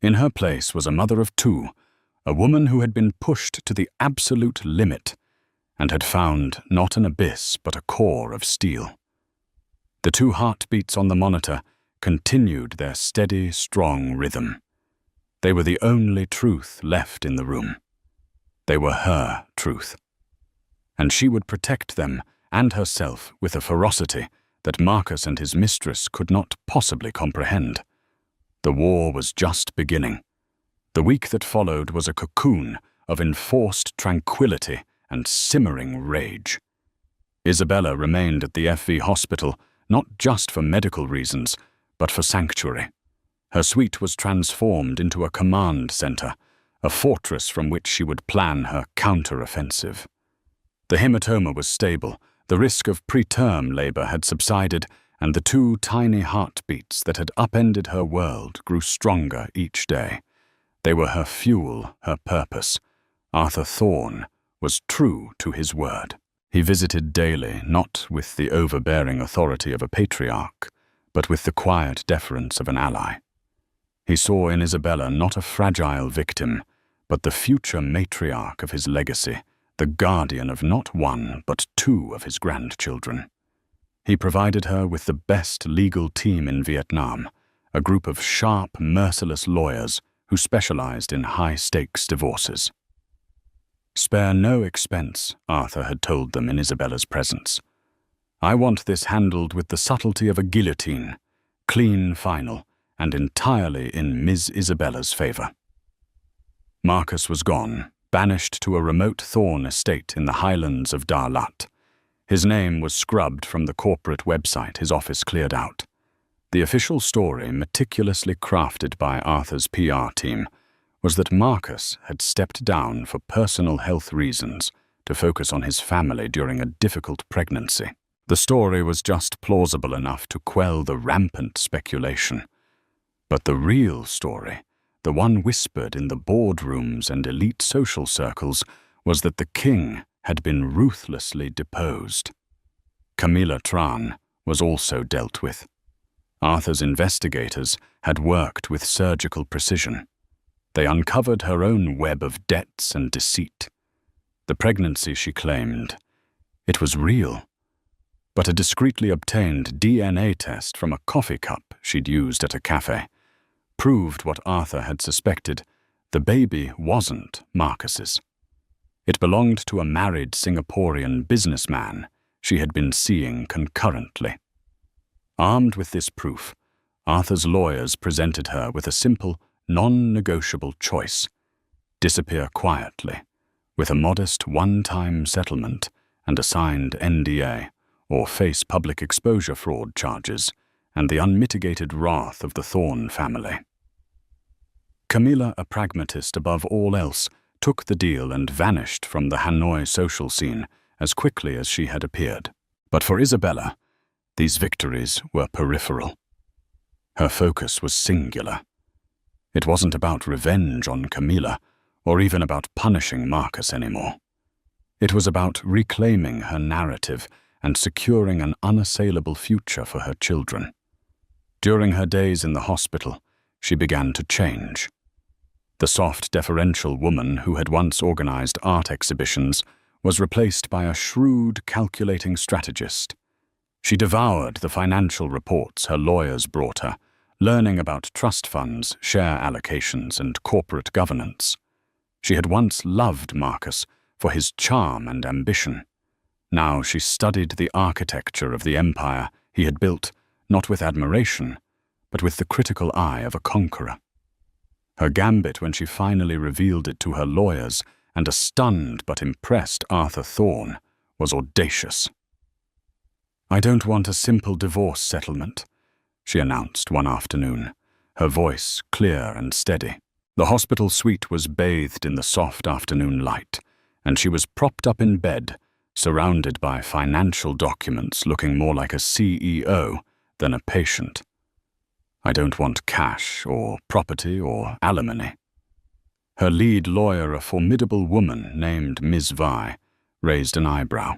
[SPEAKER 1] In her place was a mother of two, a woman who had been pushed to the absolute limit and had found not an abyss but a core of steel. The two heartbeats on the monitor continued their steady, strong rhythm. They were the only truth left in the room. They were her truth. And she would protect them and herself with a ferocity that Marcus and his mistress could not possibly comprehend. The war was just beginning. The week that followed was a cocoon of enforced tranquility and simmering rage. Isabella remained at the FV hospital not just for medical reasons, but for sanctuary. Her suite was transformed into a command center, a fortress from which she would plan her counter-offensive. The hematoma was stable, the risk of preterm labor had subsided, and the two tiny heartbeats that had upended her world grew stronger each day. They were her fuel, her purpose. Arthur Thorne was true to his word. He visited daily, not with the overbearing authority of a patriarch, but with the quiet deference of an ally. He saw in Isabella not a fragile victim, but the future matriarch of his legacy, the guardian of not one but two of his grandchildren. He provided her with the best legal team in Vietnam, a group of sharp, merciless lawyers who specialized in high-stakes divorces. Spare no expense, Arthur had told them in Isabella's presence. I want this handled with the subtlety of a guillotine, clean, final, and entirely in Ms. Isabella's favor. Marcus was gone, banished to a remote Thorne estate in the highlands of Darlat. His name was scrubbed from the corporate website his office cleared out. The official story, meticulously crafted by Arthur's PR team, was that Marcus had stepped down for personal health reasons to focus on his family during a difficult pregnancy. The story was just plausible enough to quell the rampant speculation. But the real story, the one whispered in the boardrooms and elite social circles, was that the king had been ruthlessly deposed. Camilla Tran was also dealt with. Arthur's investigators had worked with surgical precision. They uncovered her own web of debts and deceit. The pregnancy, she claimed, it was real. But a discreetly obtained DNA test from a coffee cup she'd used at a cafe proved what Arthur had suspected. The baby wasn't Marcus's. It belonged to a married Singaporean businessman she had been seeing concurrently. Armed with this proof, Arthur's lawyers presented her with a simple, non-negotiable choice: disappear quietly, with a modest one-time settlement and a signed NDA, or face public exposure fraud charges and the unmitigated wrath of the Thorne family. Camilla, a pragmatist above all else, took the deal and vanished from the Hanoi social scene as quickly as she had appeared. But for Isabella, these victories were peripheral. Her focus was singular. It wasn't about revenge on Camilla, or even about punishing Marcus anymore. It was about reclaiming her narrative and securing an unassailable future for her children. During her days in the hospital, she began to change. The soft, deferential woman who had once organized art exhibitions was replaced by a shrewd, calculating strategist. She devoured the financial reports her lawyers brought her, learning about trust funds, share allocations, and corporate governance. She had once loved Marcus for his charm and ambition. Now she studied the architecture of the empire he had built, not with admiration, but with the critical eye of a conqueror. Her gambit when she finally revealed it to her lawyers and a stunned but impressed Arthur Thorne was audacious. "I don't want a simple divorce settlement," she announced one afternoon, her voice clear and steady. The hospital suite was bathed in the soft afternoon light, and she was propped up in bed, surrounded by financial documents looking more like a CEO than a patient. "I don't want cash or property or alimony." Her lead lawyer, a formidable woman named Ms. Vi, raised an eyebrow.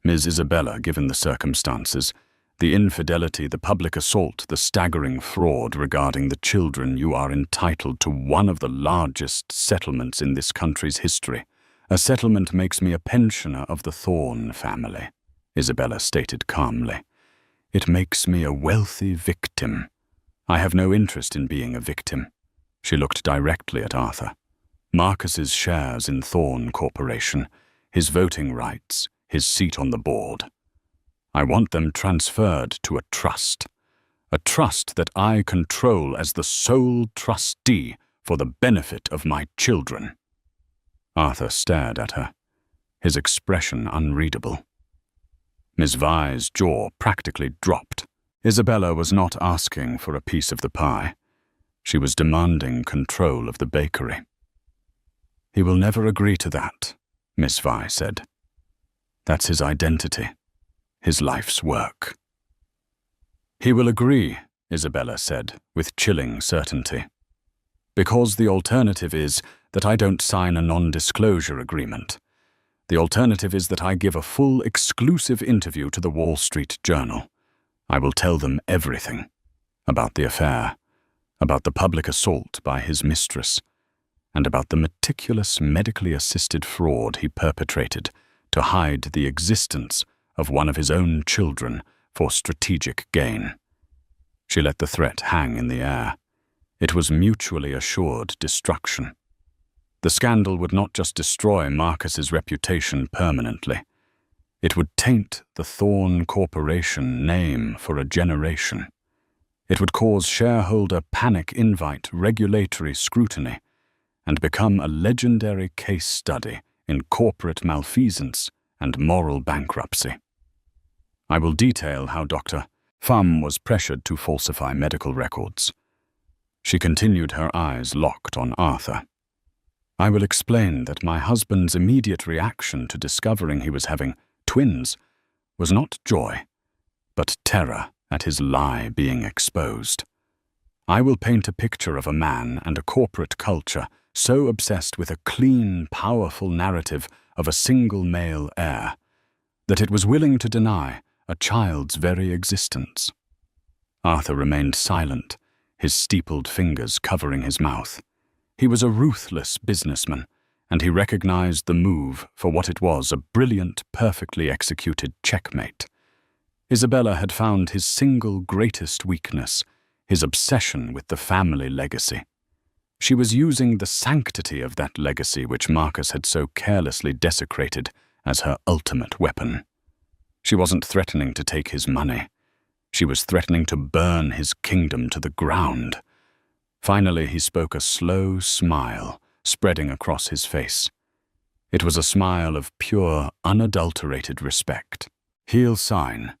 [SPEAKER 1] Ms. Isabella, given the circumstances, the infidelity, the public assault, the staggering fraud regarding the children, you are entitled to one of the largest settlements in this country's history. A settlement makes me a pensioner of the Thorne family, Isabella stated calmly. It makes me a wealthy victim. I have no interest in being a victim. She looked directly at Arthur. Marcus's shares in Thorne Corporation, his voting rights, his seat on the board. I want them transferred to a trust that I control as the sole trustee for the benefit of my children. Arthur stared at her, his expression unreadable. Miss Vi's jaw practically dropped. Isabella was not asking for a piece of the pie. She was demanding control of the bakery. "He will never agree to that," Miss Vi said. "That's his identity, his life's work." "He will agree," Isabella said, with chilling certainty, "because the alternative is that I don't sign a non-disclosure agreement. The alternative is that I give a full, exclusive interview to the Wall Street Journal. I will tell them everything about the affair, about the public assault by his mistress, and about the meticulous medically assisted fraud he perpetrated to hide the existence of one of his own children for strategic gain." She let the threat hang in the air. It was mutually assured destruction. The scandal would not just destroy Marcus's reputation permanently. It would taint the Thorne Corporation name for a generation. It would cause shareholder panic, invite regulatory scrutiny, and become a legendary case study in corporate malfeasance and moral bankruptcy. I will detail how Dr. Pham was pressured to falsify medical records. She continued, her eyes locked on Arthur. I will explain that my husband's immediate reaction to discovering he was having twins was not joy, but terror at his lie being exposed. I will paint a picture of a man and a corporate culture so obsessed with a clean, powerful narrative of a single male heir that it was willing to deny a child's very existence. Arthur remained silent, his steepled fingers covering his mouth. He was a ruthless businessman, and he recognized the move for what it was, a brilliant, perfectly executed checkmate. Isabella had found his single greatest weakness, his obsession with the family legacy. She was using the sanctity of that legacy which Marcus had so carelessly desecrated as her ultimate weapon. She wasn't threatening to take his money. She was threatening to burn his kingdom to the ground. Finally, he spoke, a slow smile spreading across his face. It was a smile of pure, unadulterated respect. "He'll sign,"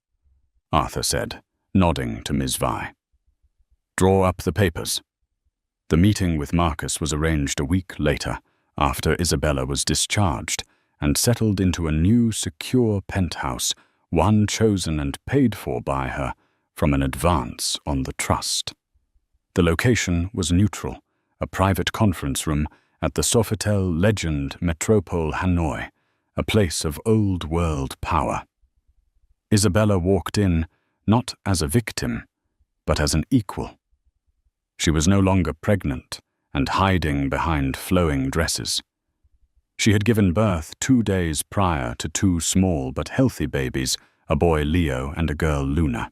[SPEAKER 1] Arthur said, nodding to Miss Vi. "Draw up the papers." The meeting with Marcus was arranged a week later, after Isabella was discharged and settled into a new, secure penthouse, one chosen and paid for by her from an advance on the trust. The location was neutral, a private conference room at the Sofitel Legend Metropole Hanoi, a place of old-world power. Isabella walked in not as a victim, but as an equal. She was no longer pregnant and hiding behind flowing dresses. She had given birth 2 days prior to 2 small but healthy babies, a boy Leo and a girl Luna.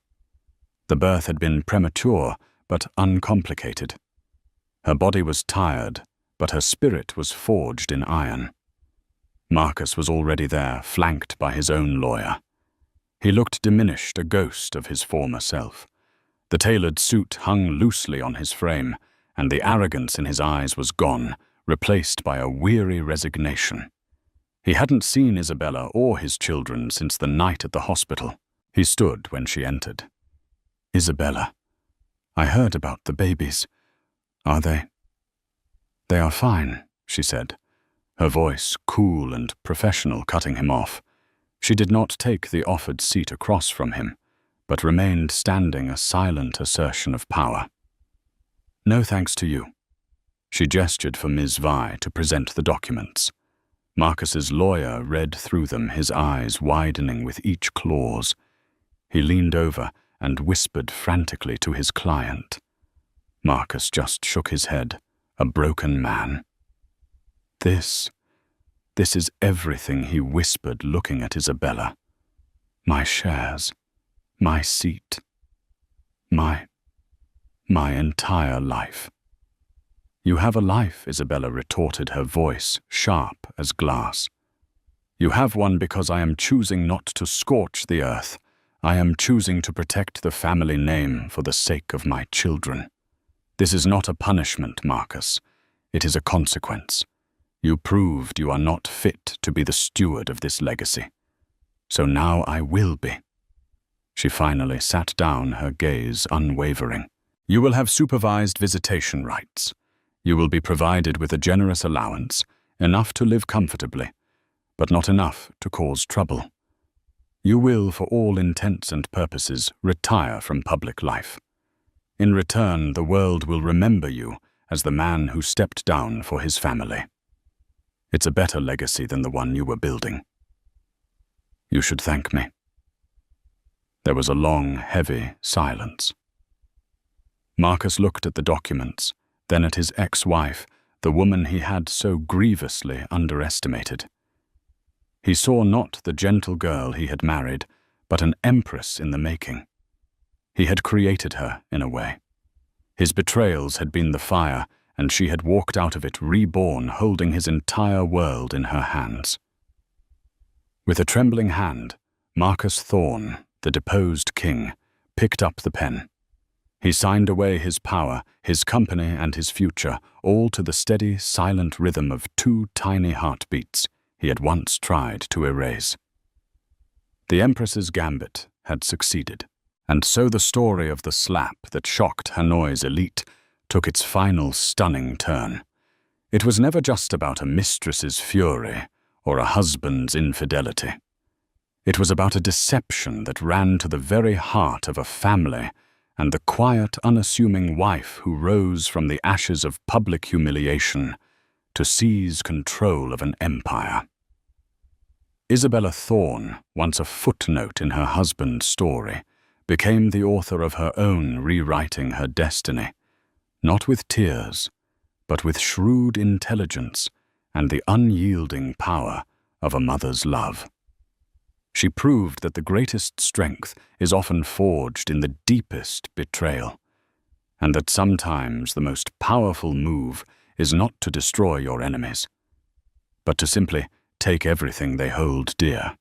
[SPEAKER 1] The birth had been premature but uncomplicated. Her body was tired, but her spirit was forged in iron. Marcus was already there, flanked by his own lawyer. He looked diminished, a ghost of his former self. The tailored suit hung loosely on his frame, and the arrogance in his eyes was gone, replaced by a weary resignation. He hadn't seen Isabella or his children since the night at the hospital. He stood when she entered. "Isabella, I heard about the babies. Are they?" "They are fine," she said, her voice cool and professional, cutting him off. She did not take the offered seat across from him, but remained standing, a silent assertion of power. "No thanks to you." She gestured for Ms. Vi to present the documents. Marcus's lawyer read through them, his eyes widening with each clause. He leaned over and whispered frantically to his client. Marcus just shook his head, a broken man. This is everything," he whispered, looking at Isabella. "My shares, my seat, my entire life." "You have a life," Isabella retorted, her voice sharp as glass. "You have one because I am choosing not to scorch the earth. I am choosing to protect the family name for the sake of my children. This is not a punishment, Marcus. It is a consequence. You proved you are not fit to be the steward of this legacy. So now I will be." She finally sat down, her gaze unwavering. "You will have supervised visitation rights. You will be provided with a generous allowance, enough to live comfortably, but not enough to cause trouble. You will, for all intents and purposes, retire from public life. In return, the world will remember you as the man who stepped down for his family. It's a better legacy than the one you were building. You should thank me." There was a long, heavy silence. Marcus looked at the documents, then at his ex-wife, the woman he had so grievously underestimated. He saw not the gentle girl he had married, but an empress in the making. He had created her, in a way. His betrayals had been the fire, and she had walked out of it reborn, holding his entire world in her hands. With a trembling hand, Marcus Thorne, the deposed king, picked up the pen. He signed away his power, his company, and his future, all to the steady, silent rhythm of 2 tiny heartbeats he had once tried to erase. The Empress's gambit had succeeded, and so the story of the slap that shocked Hanoi's elite took its final stunning turn. It was never just about a mistress's fury or a husband's infidelity. It was about a deception that ran to the very heart of a family and the quiet, unassuming wife who rose from the ashes of public humiliation to seize control of an empire. Isabella Thorne, once a footnote in her husband's story, became the author of her own rewriting her destiny, not with tears, but with shrewd intelligence and the unyielding power of a mother's love. She proved that the greatest strength is often forged in the deepest betrayal, and that sometimes the most powerful move is not to destroy your enemies, but to simply take everything they hold dear.